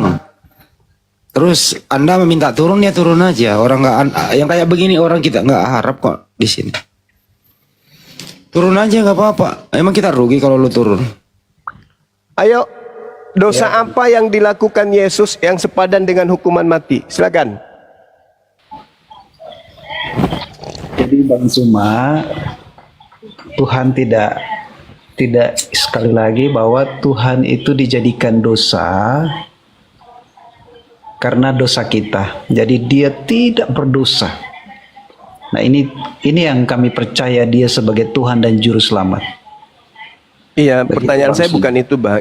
Terus Anda meminta turun, ya turun aja. Orang nggak, yang kayak begini orang kita nggak harap kok di sini. Turun aja nggak apa-apa. Emang kita rugi kalau lu turun. Ayo, dosa apa yang dilakukan Yesus yang sepadan dengan hukuman mati? Silakan. Jadi Bang Suma, Tuhan tidak sekali lagi bahwa Tuhan itu dijadikan dosa karena dosa kita. Jadi dia tidak berdosa. Nah, ini yang kami percaya dia sebagai Tuhan dan juru selamat. Iya, pertanyaan saya langsung. bukan itu, Bang.